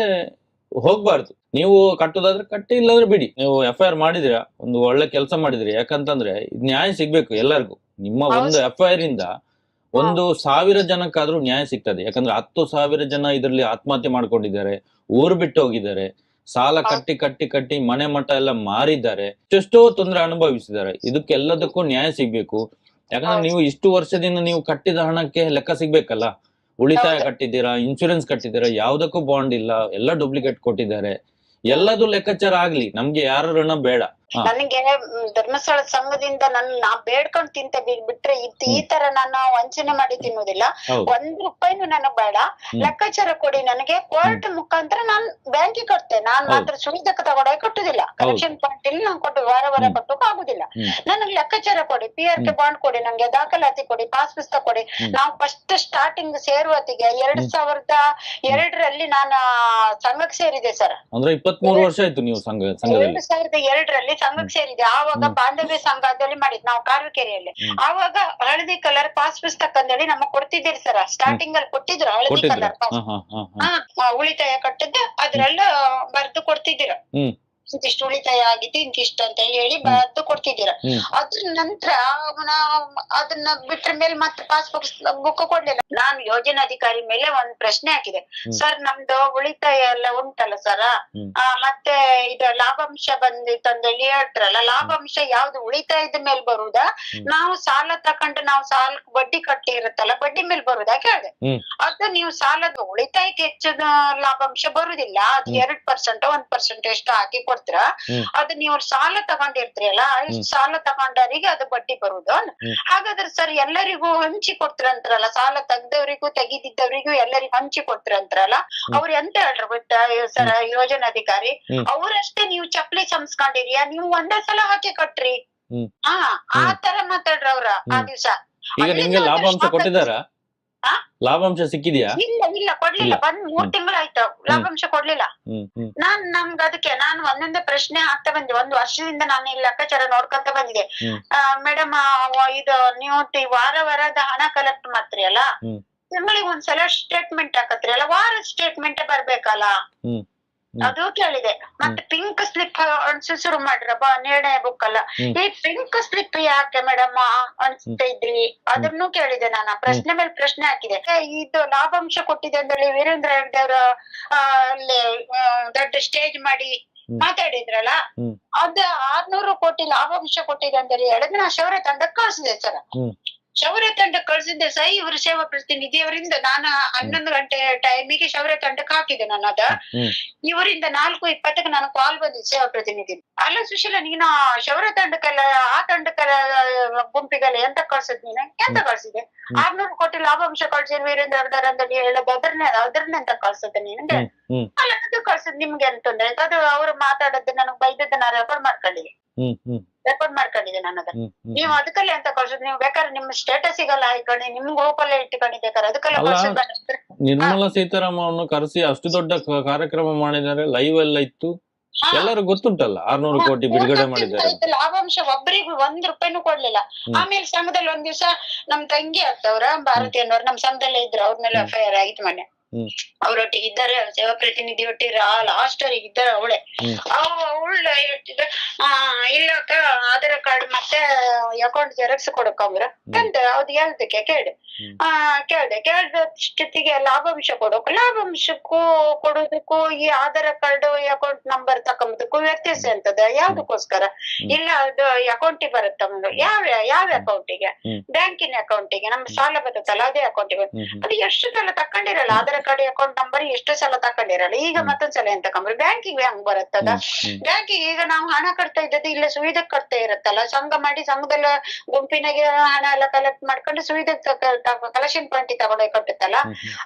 ಹೋಗ್ಬಾರ್ದು. ನೀವು ಕಟ್ಟೋದಾದ್ರೆ ಕಟ್ಟಿ, ಇಲ್ಲಾಂದ್ರೆ ಬಿಡಿ. ನೀವು FIR ಮಾಡಿದಿರಾ, ಒಂದು ಒಳ್ಳೆ ಕೆಲಸ ಮಾಡಿದ್ರಿ. ಯಾಕಂತಂದ್ರೆ ನ್ಯಾಯ ಸಿಗ್ಬೇಕು ಎಲ್ಲರಿಗೂ. ನಿಮ್ಮ ಒಂದು FIR ಇಂದ 1,000 ಜನಕ್ಕಾದ್ರೂ ನ್ಯಾಯ ಸಿಗ್ತದೆ. ಯಾಕಂದ್ರೆ 10,000 ಜನ ಇದರಲ್ಲಿ ಆತ್ಮಹತ್ಯೆ ಮಾಡ್ಕೊಂಡಿದ್ದಾರೆ, ಊರು ಬಿಟ್ಟು ಹೋಗಿದ್ದಾರೆ, ಸಾಲ ಕಟ್ಟಿ ಮನೆ ಮಠ ಎಲ್ಲ ಮಾರಿದ್ದಾರೆ, ಎಷ್ಟೆಷ್ಟೋ ತೊಂದರೆ ಅನುಭವಿಸಿದ್ದಾರೆ. ಇದಕ್ಕೆಲ್ಲದಕ್ಕೂ ನ್ಯಾಯ ಸಿಗ್ಬೇಕು. ಯಾಕಂದ್ರೆ ನೀವು ಇಷ್ಟು ವರ್ಷದಿಂದ ನೀವು ಕಟ್ಟಿದ ಹಣಕ್ಕೆ ಲೆಕ್ಕ ಸಿಗ್ಬೇಕಲ್ಲ. ಉಳಿತಾಯ ಕಟ್ಟಿದ್ದೀರಾ, ಇನ್ಶೂರೆನ್ಸ್ ಕಟ್ಟಿದ್ದೀರಾ, ಯಾವ್ದಕ್ಕೂ ಬಾಂಡ್ ಇಲ್ಲ, ಎಲ್ಲ ಡೂಪ್ಲಿಕೇಟ್ ಕೊಟ್ಟಿದ್ದಾರೆ. ಎಲ್ಲದೂ ಲೆಕ್ಕಾಚಾರ ಆಗ್ಲಿ, ನಮ್ಗೆ ಯಾರ ಋಣ ಬೇಡ. ನನಗೆ ಧರ್ಮಸ್ಥಳ ಸಂಘದಿಂದ ನಾ ಬೇಡ್ಕೊಂಡ್ ತಿಂತ ಬಿಟ್ರೆ ಈ ತರ ನಾನು ವಂಚನೆ ಮಾಡಿ ತಿನ್ನುವುದಿಲ್ಲ. 1 ರೂಪಾಯಿನೂ ನನಗ್ ಬೇಡ, ಲೆಕ್ಕಾಚಾರ ಕೊಡಿ ನನಗೆ. ಕೋರ್ಟ್ ಮುಖಾಂತರ ನಾನ್ ಬ್ಯಾಂಕಿಗೆ ಕಟ್ತೇನೆ. ನಾನ್ ಮಾತ್ರ ಸುಳಿದಕ್ಕ ತಗೊಂಡೋಗಿ ಕಟ್ಟುದಿಲ್ಲ. ಕಲೆಕ್ಷನ್ ಪಾಯಿಂಟ್ ಇಲ್ಲಿ ನಾನ್ ಕೊಟ್ಟು ವಾರ ಕಟ್ಟೋಕ್ ಆಗುದಿಲ್ಲ. ನನಗ್ ಲೆಕ್ಕಾಚಾರ ಕೊಡಿ, PRK ಬಾಂಡ್ ಕೊಡಿ, ನಂಗೆ ದಾಖಲಾತಿ ಕೊಡಿ, ಪಾಸ್ ಪುಸ್ತಕ ಕೊಡಿ. ನಾವು ಫಸ್ಟ್ ಸ್ಟಾರ್ಟಿಂಗ್ ಸೇರುವತ್ತಿಗೆ 2002ರಲ್ಲಿ ನಾನು ಸಂಘಕ್ಕೆ ಸೇರಿದೆ ಸರ್. ಅಂದ್ರೆ 23 ವರ್ಷ ಆಯ್ತು ನೀವು ಸಂಘದಲ್ಲಿ? 2002ರಲ್ಲಿ ಸಂಘಕ್ಕೆ ಸೇರಿದೆ. ಆವಾಗ ಬಾಂಧವ್ಯ ಸಂಘದಲ್ಲಿ ಮಾಡಿದ್ ನಾವು ಕಾರಕೆರೆಯಲ್ಲಿ. ಆವಾಗ ಹಳದಿ ಕಲರ್ ಪಾಸ್ ಪುಸ್ತಕ ಅಂದೇಳಿ ನಮಗ್ ಕೊಡ್ತಿದ್ದೀರಿ ಸರ್. ಸ್ಟಾರ್ಟಿಂಗ್ ಅಲ್ಲಿ ಕೊಟ್ಟಿದ್ರು ಹಳದಿ ಕಲರ್ ಪಾಸ್. ಉಳಿತಾಯ ಕಟ್ಟಿದ್ದೆ ಅದ್ರಲ್ಲ ಬರ್ದು ಕೊಡ್ತಿದ್ದೀರ ಇದಿಷ್ಟು ಉಳಿತಾಯ ಆಗಿದ್ದು ಇಂತಿಷ್ಟು ಅಂತ ಹೇಳಿ ಬರೆದು ಕೊಡ್ತಿದ್ದೀರಾ. ಅದ್ರ ನಂತರ ಅದನ್ನ ಬಿಟ್ರ ಮೇಲೆ ಮತ್ತೆ ಪಾಸ್ಬುಕ್ ಕೊಡ್ಲಿಲ್ಲ. ನಾನು ಯೋಜನಾಧಿಕಾರಿ ಮೇಲೆ ಒಂದ್ ಪ್ರಶ್ನೆ ಹಾಕಿದೆ, ಸರ್ ನಮ್ದು ಉಳಿತಾಯ ಎಲ್ಲ ಉಂಟಲ್ಲ ಸರ್, ಮತ್ತೆ ಇದು ಲಾಭಾಂಶ ಬಂದಿತ್ತಂದೇಳಿ ಹೇಳ್ತಾರಲ್ಲ, ಲಾಭಾಂಶ ಯಾವ್ದು ಉಳಿತಾಯದ ಮೇಲೆ ಬರುದಾ, ನಾವು ಸಾಲ ತಕೊಂಡು ನಾವು ಸಾಲ ಬಡ್ಡಿ ಕಟ್ಟಿ ಇರುತ್ತಲ್ಲ ಬಡ್ಡಿ ಮೇಲೆ ಬರುದಾ ಕೇಳಿದೆ. ಅದು ನೀವು ಸಾಲದ ಉಳಿತಾಯಕ್ಕೆ ಹೆಚ್ಚು ಲಾಭಾಂಶ ಬರುದಿಲ್ಲ, ಅದು 2% 1% ಎಷ್ಟು ಹಾಕಿ ಕೊಡ್ತೀರ, ಅದು ನೀವು ಸಾಲ ತಗೊಂಡಿರ್ತೀರಲ್ಲ ಎಷ್ಟು ಸಾಲ ತಗೊಂಡವರಿಗೆ ಅದು ಬಡ್ಡಿ ಬರುದು. ಹಾಗಾದ್ರೆ ಸರ್ ಎಲ್ಲರಿಗೂ ಹಂಚಿ ಕೊಡ್ತೀರಂತಾರಲ್ಲ, ಸಾಲ ತೆಗ್ದವ್ರಿಗೂ ತೆಗಿದಿದ್ದವ್ರಿಗೂ ಎಲ್ಲರಿಗೂ ಹಂಚಿ ಕೊಡ್ತೀರಂತಾರಲ್ಲ, ಅವ್ರು ಎಂತ ಹೇಳ್ರಿ ಗೊತ್ತಾ ಸರ್ ಯೋಜನಾಧಿಕಾರಿ, ಅವ್ರಷ್ಟೇ ನೀವು ಚಪ್ಲಿ ಸಂಸ್ಕೊಂಡಿರಿಯಾ, ನೀವು ಒಂದೇ ಸಲ ಹಾಕಿ ಕಟ್ರಿ. ಆ ತರ ಮಾತಾಡ್ರ ಅವ್ರ ಆ ದಿವ್ಸ. ಈಗ ನಿಮ್ಗೆ ಲಾಭಾಂಶ ಕೊಟ್ಟಿದಾರ? ಲಾಭಾಂಶ ಸಿಕ್ಕಿದ್ಯಾ? ಇಲ್ಲ ಕೊಡ್ಲಿಲ್ಲ. ಬಂದ್ 3 ತಿಂಗಳಾಯ್ತು ಲಾಭಾಂಶ ಕೊಡ್ಲಿಲ್ಲ. ನಮ್ಗೆ ನಾನು ಒಂದೊಂದೇ ಪ್ರಶ್ನೆ ಹಾಕ್ತಾ ಬಂದೆ. 1 ವರ್ಷದಿಂದ ನಾನು ಈ ಲೆಕ್ಕಾಚಾರ ನೋಡ್ಕೊಂತ ಬಂದಿದೆ. ಮೇಡಮ್ ಇದು ನೀವು ವಾರದ ಹಣ ಕಲೆಕ್ಟ್ ಮಾಡ್ತೀರಿ ಅಲ್ಲ, ತಿಂಗಳಿಗೆ ಒಂದ್ಸಲ ಸ್ಟೇಟ್ಮೆಂಟ್ ಹಾಕತ್ರಿ ಅಲ್ಲ, ವಾರದ ಸ್ಟೇಟ್ಮೆಂಟ್ ಬರ್ಬೇಕಲ್ಲ, ಅದು ಕೇಳಿದೆ. ಮತ್ತೆ ಪಿಂಕ್ ಸ್ಲಿಪ್ ಶುರು ಮಾಡ್ರಪ್ಪ, ನಿರ್ಣಯ ಬುಕ್ ಅಲ್ಲ, ಈ ಪಿಂಕ್ ಸ್ಲಿಪ್ ಯಾಕೆ ಮೇಡಮ್ ಅನ್ಸ್ತಾ ಇದ್ರಿ, ಅದನ್ನು ಕೇಳಿದೆ. ನಾನು ಪ್ರಶ್ನೆ ಮೇಲೆ ಪ್ರಶ್ನೆ ಹಾಕಿದೆ. ಇದು ಲಾಭಾಂಶ ಕೊಟ್ಟಿದೆ ಅಂದ್ರೆ ವೀರೇಂದ್ರ ಹೆಗ್ಡೆ ಅವರು ಅಲ್ಲಿ ದೊಡ್ಡ ಸ್ಟೇಜ್ ಮಾಡಿ ಮಾತಾಡಿದ್ರಲ್ಲ, ಅದು 600 ಕೋಟಿ ಲಾಭಾಂಶ ಕೊಟ್ಟಿದೆ ಅಂತ ಹೇಳಿದ್ರೆ ನಾ ಶೌರ್ಯ ತಂಡಕ್ಕೆ ಕಳ್ಸಿದೆ ಸರ್. ಶೌರ್ಯ ತಂಡಕ್ಕೆ ಕಳ್ಸಿದ್ದೆ ಸೈ, ಇವರು ಸೇವಾ ಪ್ರತಿನಿಧಿಯವರಿಂದ ನಾನು 11 ಗಂಟೆ ಟೈಮಿಗೆ ಶೌರ್ಯ ತಂಡಕ್ಕೆ ಹಾಕಿದೆ. ನಾನು ಅದ ಇವರಿಂದ 4:20ಕ್ಕೆ ನಾನು ಕಾಲ್ ಬಂದಿದ್ದೆ ಸೇವಾ ಪ್ರತಿನಿಧಿ. ಅಲ್ಲ ಸುಶೀಲ, ನೀನು ಶೌರ್ಯ ತಂಡಕ್ಕೆಲ್ಲ ಆ ತಂಡಕ್ಕೆಲ್ಲ ಗುಂಪಿಗೆಲ್ಲ ಎಂತ ಕಳ್ಸಿದ್, ನೀನು ಎಂತ ಕಳ್ಸಿದೆ? 600 ಕೋಟಿ ಲಾಭಾಂಶ ಕಳ್ಸಿದ್ ವೀರೇಂದ್ರ ಹೆಗ್ಡೆ ಅಂತ ಹೇಳೋದು ಅದ್ರನ್ನ ಎಂತ ಕಳ್ಸದ ನೀನು? ಅಲ್ಲ ಅದು ಕಳ್ಸದ್ ನಿಮ್ಗೆ ಅಂತಂದ್ರೆ ಅದು ಅವ್ರು ಮಾತಾಡೋದು ನನಗ್ ಬೈದದ್ದು ನಾ ರೆಕಾರ್ಡ್ ಮಾಡ್ಕೊಂಡಿದ್ದೆ ನಾನು ಅದನ್ನ. ನೀವು ಅದಕ್ಕೆಲ್ಲ ಎಂತ ಕಳ್ಸೋದು? ನೀವು ಬೇಕಾದ್ರೆ ನಿಮ್ ಸ್ಟೇಟಸ್ಗೆಲ್ಲ ಹಾಕೊಂಡು ನಿಮ್ ಗ್ರೂಪಲ್ಲೇ ಇಟ್ಕೊಂಡು ಬೇಕಾರೆ ಅದಕ್ಕೆಲ್ಲ ಕಳ್ಸೋದು. ನಿರ್ಮಲಾ ಸೀತಾರಾಮನ್ ಕರೆಸಿ ಅಷ್ಟು ದೊಡ್ಡ ಕಾರ್ಯಕ್ರಮ ಮಾಡಿದ್ದಾರೆ, ಲೈವ್ ಎಲ್ಲ ಇತ್ತು, ಎಲ್ಲರೂ ಗೊತ್ತುಂಟಲ್ಲ. 600 ಕೋಟಿ ಬಿಡುಗಡೆ ಮಾಡಿದ್ದಾರೆ. ಲಾಭಾಂಶ ಒಬ್ಬರಿಗೂ 1 ರೂಪಾಯಿನೂ ಕೊಡ್ಲಿಲ್ಲ. ಆಮೇಲೆ ಸಂಘದಲ್ಲಿ ಒಂದ್ ದಿವ್ಸ ನಮ್ ತಂಗಿ ಆಗ್ತವ್ರ ಭಾರತೀಯನವ್ರು ನಮ್ ಸಂಘದಲ್ಲೇ ಇದ್ರು, ಅವ್ರ ಮೇಲೆ FIR ಆಗಿತ್ತು ಮೊನ್ನೆ. ಅವ್ರೊಟ್ಟಿಗೆ ಇದ್ದಾರೆ, ಸೇವಾ ಪ್ರತಿನಿಧಿ ಒಟ್ಟಿರ ಲಾಸ್ಟ್ ಅವ್ರಿಗೆ ಇದ್ದಾರೆ. ಅವಳೆ ಹೇಳ್ತಿದ್ದೆ, ಇಲ್ಲಕ್ಕ ಆಧಾರ್ ಕಾರ್ಡ್ ಮತ್ತೆ ಅಕೌಂಟ್ ಜೆರಾಕ್ಸ್ ಕೊಡಕ್ಕಂದ್ರ ಅಂತ ಅವ್ದು ಹೇಳ್ದಕ್ಕೆ ಕೇಳ್ದಷ್ಟೊತ್ತಿಗೆ ಲಾಭಾಂಶ ಲಾಭಾಂಶಕ್ಕೂ ಕೊಡೋದಕ್ಕೂ ಈ ಆಧಾರ್ ಕಾರ್ಡ್ ಅಕೌಂಟ್ ನಂಬರ್ ತಕೊಂಬದಕ್ಕೂ ವ್ಯತ್ಯಾಸ ಅಂತದ, ಯಾವ್ದಕ್ಕೋಸ್ಕರ? ಇಲ್ಲ ಅದು ಅಕೌಂಟಿಗೆ ಬರುತ್ತಂದು. ಯಾವ ಅಕೌಂಟಿಗೆ? ಬ್ಯಾಂಕಿನ ಅಕೌಂಟಿಗೆ. ನಮ್ ಸಾಲ ಬರುತ್ತಲ್ಲ ಅದೇ ಅಕೌಂಟಿಗೆ. ಅದು ಎಷ್ಟು ಸಲ ತಕೊಂಡಿರಲ್ಲ ಆಧಾರ್ ಕಾರ್ಡ್ ಅಕೌಂಟ್ ನಂಬರ್, ಎಷ್ಟು ಸಲ ತಕೊಂಡಿರಲ್ಲ. ಈಗ ಮತ್ತೊಂದ್ಸಲ ಏನ್ ತಕೊಂಡ್ರಿ? ಬ್ಯಾಂಕಿಗೆ ಹೆಂಗ್ ಬರುತ್ತದ? ಬ್ಯಾಂಕಿಗೆ ಈಗ ನಾವು ಹಣ ಕಟ್ತಾ ಇದ್ದದ್ದು ಇಲ್ಲ ಸುವಿಧಕ್ ಕಟ್ತಾ ಇರತ್ತಲ್ಲ, ಸಂಘ ಮಾಡಿ ಸಂಘದಲ್ಲ ಗುಂಪಿನಾಗೆ ಹಣ ಎಲ್ಲ ಕಲೆಕ್ಟ್ ಮಾಡ್ಕೊಂಡು ಸುವಿಧಕ್ ಕಲೆಕ್ಷನ್ ಪಾಯಿಂಟ್ ತಗೊಂಡೋಗಿ ಕಟ್ಟುತ್ತಲ್ಲ,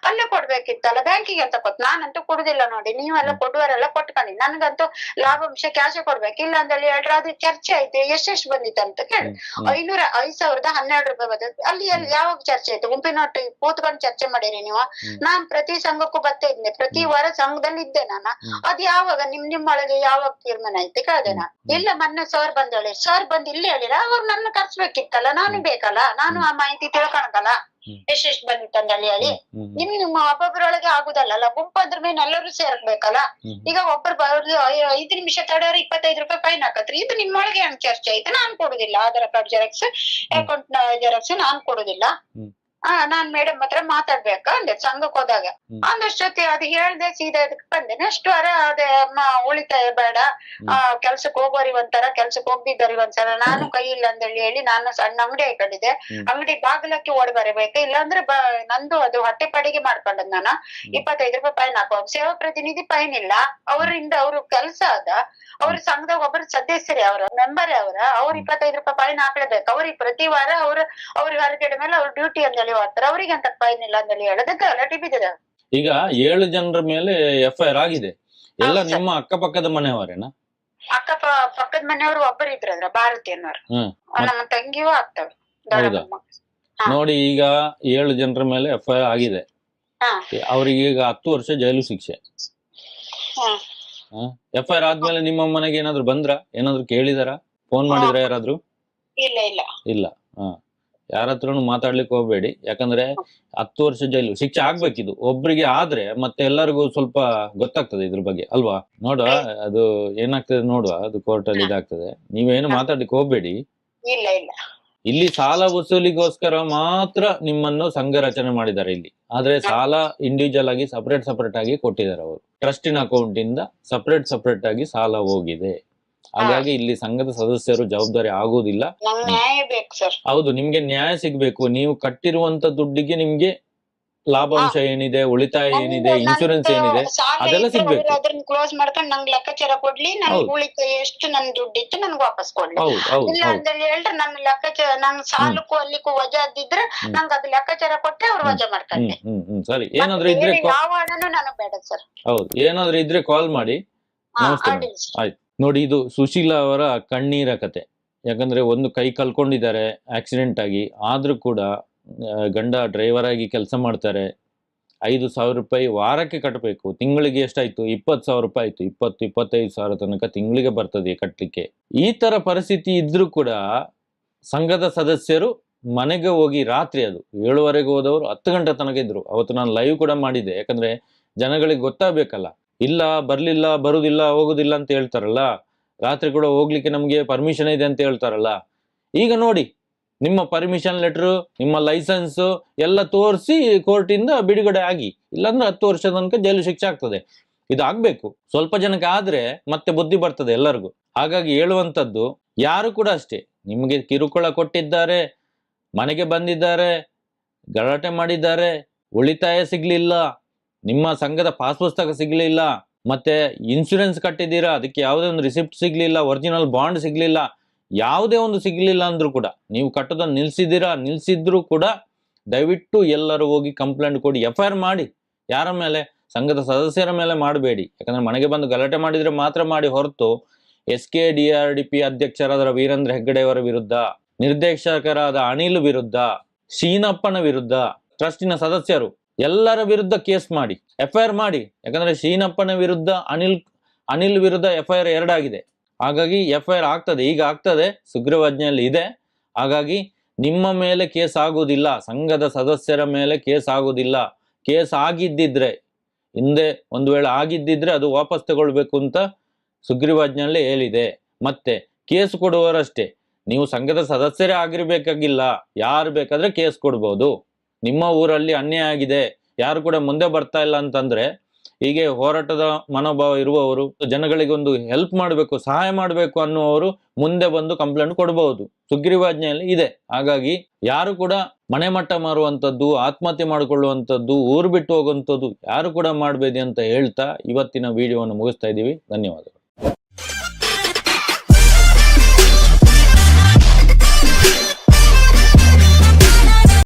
ಅಲ್ಲೇ ಕೊಡ್ಬೇಕಿತ್ತಲ್ಲ. ಬ್ಯಾಂಕಿಗೆ ಅಂತ ಕೊಟ್ಟು ನಾನಂತೂ ಕೊಡುದಿಲ್ಲ ನೋಡಿ, ನೀವೆಲ್ಲ ಕೊಡುವರೆಲ್ಲ ಕೊಟ್ಕೊಂಡಿ. ನನ್ಗಂತೂ ಲಾಭಾಂಶ ಕ್ಯಾಶ್ ಕೊಡ್ಬೇಕಿಲ್ಲ ಅಂತೇಳಿ ಹೇಳ್ರ. ಅದು ಚರ್ಚೆ ಆಯ್ತು, ಎಷ್ಟೆಷ್ಟು ಬಂದಿತ್ತು ಅಂತ ಕೇಳಿ. 5,012 ರೂಪಾಯಿ ಬಂದದ್ದು. ಅಲ್ಲಿ ಯಾವಾಗ ಚರ್ಚೆ ಆಯ್ತು? ಗುಂಪಿನೊಟ್ಟಿಗೆ ಕೂತ್ಕೊಂಡು ಚರ್ಚೆ ಮಾಡಿರಿ ನೀವು? ನಾನ್ ಪ್ರತಿ ಸಂಘಕ್ಕೂ ಬರ್ತಾ ಇದ್ದೆ, ಪ್ರತಿ ವಾರ ಸಂಘದಲ್ಲಿ ಇದ್ದೆ ನಾನು. ಅದ್ ಯಾವಾಗ ನಿಮ್ಮೊಳಗೆ ಯಾವಾಗ ತೀರ್ಮಾನ ಆಯ್ತು ಕೇಳ್ದೇನ? ಇಲ್ಲ ಮೊನ್ನೆ ಸರ್ ಬಂದ್ ಹೇಳಿ, ಸರ್ ಬಂದ್ ಇಲ್ಲಿ ಹೇಳಿರ, ಅವ್ರು ನನ್ನ ಕರ್ಸ್ಬೇಕಿತ್ತಲ್ಲ, ನಾನು ಬೇಕಲ್ಲ, ನಾನು ಆ ಮಾಹಿತಿ ತಿಳ್ಕೊಳಕಲ್ಲ ಎಷ್ಟೆಷ್ಟು ಬಂದಿತ್ತಂದಲ್ಲಿ ಹೇಳಿ. ನಿಮ್ಮ ಒಬ್ಬೊಬ್ಬರೊಳಗೆ ಆಗುದಲ್ಲ, ಗುಂಪು ಅಂದ್ರ ಮೇಲೆ ಎಲ್ಲರೂ ಸೇರ್ಬೇಕಲ್ಲ. ಈಗ ಒಬ್ಬರು 5 ನಿಮಿಷ ತಡೆಯವ್ರು 25 ರೂಪಾಯಿ ಫೈನ್ ಹಾಕತ್ರಿ. ಇದು ನಿಮ್ಮೊಳಗೆ ಹೆಂಗ್ ಚರ್ಚೆ ಆಯ್ತು? ನಾನ್ ಕೊಡುದಿಲ್ಲ Aadhaar card xerox account xerox ನಾನ್ ಕೊಡುದಿಲ್ಲ. ನಾನ್ ಮೇಡಮ್ ಹತ್ರ ಮಾತಾಡ್ಬೇಕ ಅಂದೆ ಸಂಘಕ್ಕೆ ಹೋದಾಗ. ಒಂದಷ್ಟೊತ್ತಿ ಅದು ಹೇಳ್ದೆ ಸೀದಾ ಇದಕ್ ಬಂದೆ. ನೆಕ್ಸ್ಟ್ ವಾರ ಅದೇ ಉಳಿತಾಯ ಬೇಡ, ಕೆಲ್ಸಕ್ ಹೋಗೋರಿ ಒಂಥರ, ಕೆಲ್ಸಕ್ ಹೋಗ್ದಿದ್ದವ್ರಿಗೆ ಒಂದ್ಸಲ. ನಾನು ಕೈ ಇಲ್ಲ ಅಂದೇಳಿ ಹೇಳಿ ನಾನು ಸಣ್ಣ ಅಂಗಡಿ ಹಾಕೊಂಡಿದ್ದೆ, ಅಂಗಡಿ ಬಾಗಿಲಕ್ಕೆ ಓಡಿ ಬರಬೇಕು, ಇಲ್ಲಾಂದ್ರೆ ನಂದು ಅದು ಹೊಟ್ಟೆ ಪಡಿಗೆ ಮಾಡ್ಕೊಂಡದ್ ನಾನು. 25 ರೂಪಾಯಿ ಫೈನ್ ಹಾಕುವ. ಸೇವಾ ಪ್ರತಿನಿಧಿ ಫೈನ್ ಇಲ್ಲ, ಅವರಿಂದ ಅವ್ರ ಕೆಲ್ಸ ಅದ, ಅವ್ರ ಸಂಘದಾಗ ಒಬ್ಬರು ಸದಸ್ಯರೇ, ಅವ್ರ ಮೆಂಬರೇ ಅವ್ರ 25 ರೂಪಾಯಿ ಫೈನ್ ಹಾಕ್ಲೇಬೇಕು. ಅವ್ರಿಗೆ ಪ್ರತಿ ವಾರ ಅವ್ರಿಗೆ ಹೊರಗಡೆ ಮೇಲೆ ಅವ್ರ ಡ್ಯೂಟಿ ಅಂದೇಳಿ ಹೋಗ್ತಾರೆ, ಅವ್ರಿಗೆ ಅಂತ ಫೈನ್ ಇಲ್ಲ ಅಂದೇಳಿ ಹೇಳೋದಕ್ಕೆ ಗಲಾಟೆ ಬಿದ್ದಿದೆ. ಈಗ 7 ಜನರ ಮೇಲೆ FIR ಆಗಿದೆ. ಎಲ್ಲ ನಿಮ್ಮ ಅಕ್ಕಪಕ್ಕದ ಮನೆಯವರೇನಾ? ಪಕ್ಕದ ಮನೆಯವರು ಒಬ್ಬರು ಇದ್ರದ್ರ ಭಾರತೀಯನವ್ರು, ನಮ್ಮ ತಂಗಿಯೂ ಆಗ್ತವೆ. ನೋಡಿ, ಈಗ 7 ಜನರ ಮೇಲೆ FIR ಆಗಿದೆ. ಅವ್ರಿಗೆ ಈಗ 10 ವರ್ಷ ಜೈಲು ಶಿಕ್ಷೆ. FIR ಆದ್ಮೇಲೆ ನಿಮ್ಮ ಮನೆಗೆ ಏನಾದ್ರು ಬಂದ್ರ? ಏನಾದ್ರು ಕೇಳಿದಾರ? ಫೋನ್ ಮಾಡಿದ್ರ ಯಾರಾದ್ರು? ಇಲ್ಲ. ಇಲ್ಲ. ಯಾರ ಹತ್ರನು ಮಾತಾಡ್ಲಿಕ್ಕೆ ಹೋಗ್ಬೇಡಿ. ಯಾಕಂದ್ರೆ 10 ವರ್ಷ ಜೈಲು ಶಿಕ್ಷೆ ಆಗ್ಬೇಕಿದು ಒಬ್ರಿಗೆ ಆದ್ರೆ ಮತ್ತೆ ಎಲ್ಲರಿಗೂ ಸ್ವಲ್ಪ ಗೊತ್ತಾಗ್ತದೆ ಇದ್ರ ಬಗ್ಗೆ ಅಲ್ವಾ. ನೋಡುವ ಅದು ಏನಾಗ್ತದೆ ನೋಡುವ, ಅದು ಕೋರ್ಟ್ ಅಲ್ಲಿ ಇದಾಗ್ತದೆ. ನೀವೇನು ಮಾತಾಡ್ಲಿಕ್ಕೆ ಹೋಗ್ಬೇಡಿ. ಇಲ್ಲ ಇಲ್ಲ ಇಲ್ಲಿ ಸಾಲ ವಸೂಲಿಗೋಸ್ಕರ ಮಾತ್ರ ನಿಮ್ಮನ್ನು ಸಂಘ ರಚನೆ ಮಾಡಿದ್ದಾರೆ ಇಲ್ಲಿ. ಆದ್ರೆ ಸಾಲ ಇಂಡಿವಿಜುವಲ್ ಆಗಿ ಸಪರೇಟ್ ಆಗಿ ಕೊಟ್ಟಿದ್ದಾರೆ ಅವರು. ಟ್ರಸ್ಟಿನ ಅಕೌಂಟ್ ಇಂದ ಸಪರೇಟ್ ಆಗಿ ಸಾಲ ಹೋಗಿದೆ. ಹಾಗಾಗಿ ಇಲ್ಲಿ ಸಂಘದ ಸದಸ್ಯರು ಜವಾಬ್ದಾರಿ ಆಗುವುದಿಲ್ಲ. ನಂಗ್ ನ್ಯಾಯ ಬೇಕು ಸರ್. ಹೌದು, ನಿಮ್ಗೆ ನ್ಯಾಯ ಸಿಗ್ಬೇಕು. ನೀವು ಕಟ್ಟಿರುವಂತ ದುಡ್ಡಿಗೆ ನಿಮ್ಗೆ ಲಾಭಾಂಶ ಏನಿದೆ, ಉಳಿತಾಯ ಏನಿದೆ, ಇನ್ಶೂರೆನ್ಸ್ ಏನಿದೆ ಅದೆಲ್ಲ ಸಿಗ್ಬೇಕು. ಅದನ್ನ ಕ್ಲೋಸ್ ಮಾಡ್ಕೊಂಡು ನಂಗ್ ಲೆಕ್ಕಾಚಾರ ಕೊಡ್ಲಿ, ನನ್ ಉಳಿತಾಯ ಎಷ್ಟು ನನ್ ದುಡ್ಡಿತ್ತು ನನ್ಗೆ ವಾಪಸ್ ಕೊಡ್ಲಿ. ಇಲ್ಲ ಅಂತ ಹೇಳ್ರೆ ನನ್ನ ಲೆಕ್ಕಾಚಾರ ನನ್ ಸಾಲಕ್ಕೂ ಅಲ್ಲಿಕ್ಕೂ ವಜಾ ಅದಿದ್ರೆ ನಂಗೆ ಅದು ಲೆಕ್ಕಾಚಾರ ಕೊಟ್ಟೆ ಅವ್ರು ವಜಾ ಮಾಡ್ತಾರೆ. ಸರಿ, ಏನಾದ್ರು ಇದ್ರೆ ಯಾವ ಹಣನು ನನಗ್ ಬೇಡ ಸರ್. ಹೌದು, ಏನಾದ್ರು ಇದ್ರೆ ಕಾಲ್ ಮಾಡಿ. ನಮಸ್ತೆ. ಆಯ್ತು ನೋಡಿ, ಇದು ಸುಶೀಲಾ ಅವರ ಕಣ್ಣೀರ ಕತೆ. ಯಾಕಂದ್ರೆ ಒಂದು ಕೈ ಕಳ್ಕೊಂಡಿದ್ದಾರೆ ಆಕ್ಸಿಡೆಂಟ್ ಆಗಿ, ಆದ್ರೂ ಕೂಡ ಗಂಡ ಡ್ರೈವರ್ ಆಗಿ ಕೆಲಸ ಮಾಡ್ತಾರೆ. 5,000 ರೂಪಾಯಿ ವಾರಕ್ಕೆ ಕಟ್ಟಬೇಕು. ತಿಂಗಳಿಗೆ ಎಷ್ಟಾಯ್ತು? 20,000 ರೂಪಾಯಿ ಆಯ್ತು. 20-25 ಸಾವಿರ ತನಕ ತಿಂಗಳಿಗೆ ಬರ್ತದೆ ಕಟ್ಟಲಿಕ್ಕೆ. ಈ ತರ ಪರಿಸ್ಥಿತಿ ಇದ್ರೂ ಕೂಡ ಸಂಘದ ಸದಸ್ಯರು ಮನೆಗೆ ಹೋಗಿ ರಾತ್ರಿ, ಅದು 7:30 ಹೋದವರು 10 ಗಂಟೆ ತನಕ ಇದ್ರು. ಅವತ್ತು ನಾನು ಲೈವ್ ಕೂಡ ಮಾಡಿದ್ದೆ. ಯಾಕಂದ್ರೆ ಜನಗಳಿಗೆ ಗೊತ್ತಾಗಬೇಕಲ್ಲ. ಇಲ್ಲ ಬರುದಿಲ್ಲ ಹೋಗುದಿಲ್ಲ ಅಂತ ಹೇಳ್ತಾರಲ್ಲ, ರಾತ್ರಿ ಕೂಡ ಹೋಗ್ಲಿಕ್ಕೆ ನಮ್ಗೆ ಪರ್ಮಿಷನ್ ಇದೆ ಅಂತ ಹೇಳ್ತಾರಲ್ಲ. ಈಗ ನೋಡಿ, ನಿಮ್ಮ ಪರ್ಮಿಷನ್ ಲೆಟರ್, ನಿಮ್ಮ ಲೈಸೆನ್ಸ್ ಎಲ್ಲ ತೋರಿಸಿ ಕೋರ್ಟಿಂದ ಬಿಡುಗಡೆ ಆಗಿ, ಇಲ್ಲಾಂದ್ರೆ 10 ವರ್ಷದ ತನಕ ಜೈಲು ಶಿಕ್ಷೆ ಆಗ್ತದೆ. ಇದು ಆಗ್ಬೇಕು. ಸ್ವಲ್ಪ ಜನಕ್ಕೆ ಆದ್ರೆ ಮತ್ತೆ ಬುದ್ಧಿ ಬರ್ತದೆ ಎಲ್ಲರಿಗೂ. ಹಾಗಾಗಿ ಹೇಳುವಂತದ್ದು, ಯಾರು ಕೂಡ ಅಷ್ಟೇ, ನಿಮಗೆ ಕಿರುಕುಳ ಕೊಟ್ಟಿದ್ದಾರೆ, ಮನೆಗೆ ಬಂದಿದ್ದಾರೆ, ಗಲಾಟೆ ಮಾಡಿದ್ದಾರೆ, ಉಳಿತಾಯ ಸಿಗ್ಲಿಲ್ಲ, ನಿಮ್ಮ ಸಂಘದ ಪಾಸ್ ಪುಸ್ತಕ ಸಿಗ್ಲಿಲ್ಲ, ಮತ್ತೆ ಇನ್ಶೂರೆನ್ಸ್ ಕಟ್ಟಿದ್ದೀರಾ, ಅದಕ್ಕೆ ಯಾವುದೇ ಒಂದು ರಿಸಿಪ್ಟ್ ಸಿಗ್ಲಿಲ್ಲ, ಒರಿಜಿನಲ್ ಬಾಂಡ್ ಸಿಗ್ಲಿಲ್ಲ, ಯಾವುದೇ ಒಂದು ಸಿಗ್ಲಿಲ್ಲ ಅಂದ್ರೂ ಕೂಡ, ನೀವು ಕಟ್ಟೋದನ್ನು ನಿಲ್ಸಿದ್ರೂ ಕೂಡ ದಯವಿಟ್ಟು ಎಲ್ಲರೂ ಹೋಗಿ ಕಂಪ್ಲೇಂಟ್ ಕೊಡಿ, FIR ಮಾಡಿ. ಯಾರ ಮೇಲೆ? ಸಂಘದ ಸದಸ್ಯರ ಮೇಲೆ ಮಾಡಬೇಡಿ. ಯಾಕಂದ್ರೆ ಮನೆಗೆ ಬಂದು ಗಲಾಟೆ ಮಾಡಿದ್ರೆ ಮಾತ್ರ ಮಾಡಿ ಹೊರತು SKDRDP ಅಧ್ಯಕ್ಷರಾದ ವೀರೇಂದ್ರ ಹೆಗ್ಗಡೆ ಅವರ ವಿರುದ್ಧ, ನಿರ್ದೇಶಕರಾದ ಅನಿಲ್ ವಿರುದ್ಧ, ಶೀನಪ್ಪನ ವಿರುದ್ಧ, ಟ್ರಸ್ಟಿನ ಸದಸ್ಯರು ಎಲ್ಲರ ವಿರುದ್ಧ ಕೇಸ್ ಮಾಡಿ, FIR ಮಾಡಿ. ಯಾಕಂದ್ರೆ ಶೀನಪ್ಪನ ವಿರುದ್ಧ, ಅನಿಲ್ ವಿರುದ್ಧ FIR 2 ಆಗಿದೆ. ಹಾಗಾಗಿ FIR ಆಗ್ತದೆ, ಈಗ ಆಗ್ತದೆ, ಸುಗ್ರೀವಾಜ್ಞೆಯಲ್ಲಿ ಇದೆ. ಹಾಗಾಗಿ ನಿಮ್ಮ ಮೇಲೆ ಕೇಸ್ ಆಗುವುದಿಲ್ಲ, ಸಂಘದ ಸದಸ್ಯರ ಮೇಲೆ ಕೇಸ್ ಆಗುವುದಿಲ್ಲ. ಕೇಸ್ ಆಗಿದ್ದಿದ್ರೆ, ಹಿಂದೆ ಒಂದು ವೇಳೆ ಆಗಿದ್ದಿದ್ರೆ ಅದು ವಾಪಸ್ ತಗೊಳ್ಬೇಕು ಅಂತ ಸುಗ್ರೀವಾಜ್ಞೆಯಲ್ಲಿ ಹೇಳಿದೆ. ಮತ್ತೆ ಕೇಸ್ ಕೊಡುವವರಷ್ಟೇ, ನೀವು ಸಂಘದ ಸದಸ್ಯರೇ ಆಗಿರ್ಬೇಕಾಗಿಲ್ಲ, ಯಾರು ಬೇಕಾದ್ರೆ ಕೇಸ್ ಕೊಡ್ಬೋದು. ನಿಮ್ಮ ಊರಲ್ಲಿ ಅನ್ಯಾಯ ಆಗಿದೆ, ಯಾರು ಕೂಡ ಮುಂದೆ ಬರ್ತಾ ಇಲ್ಲ ಅಂತಂದ್ರೆ, ಹೀಗೆ ಹೋರಾಟದ ಮನೋಭಾವ ಇರುವವರು, ಜನಗಳಿಗೊಂದು ಹೆಲ್ಪ್ ಮಾಡಬೇಕು, ಸಹಾಯ ಮಾಡಬೇಕು ಅನ್ನುವವರು ಮುಂದೆ ಬಂದು ಕಂಪ್ಲೇಂಟ್ ಕೊಡಬಹುದು. ಸುಗ್ರೀವಾಜ್ಞೆಯಲ್ಲಿ ಇದೆ. ಹಾಗಾಗಿ ಯಾರು ಕೂಡ ಮನೆ ಮಟ್ಟ ಮಾರುವಂಥದ್ದು, ಆತ್ಮಹತ್ಯೆ ಮಾಡಿಕೊಳ್ಳುವಂಥದ್ದು, ಊರು ಬಿಟ್ಟು ಹೋಗುವಂಥದ್ದು ಯಾರು ಕೂಡ ಮಾಡಬೇಡಿ ಅಂತ ಹೇಳ್ತಾ ಇವತ್ತಿನ ವಿಡಿಯೋವನ್ನು ಮುಗಿಸ್ತಾ ಇದ್ದೀವಿ. ಧನ್ಯವಾದಗಳು.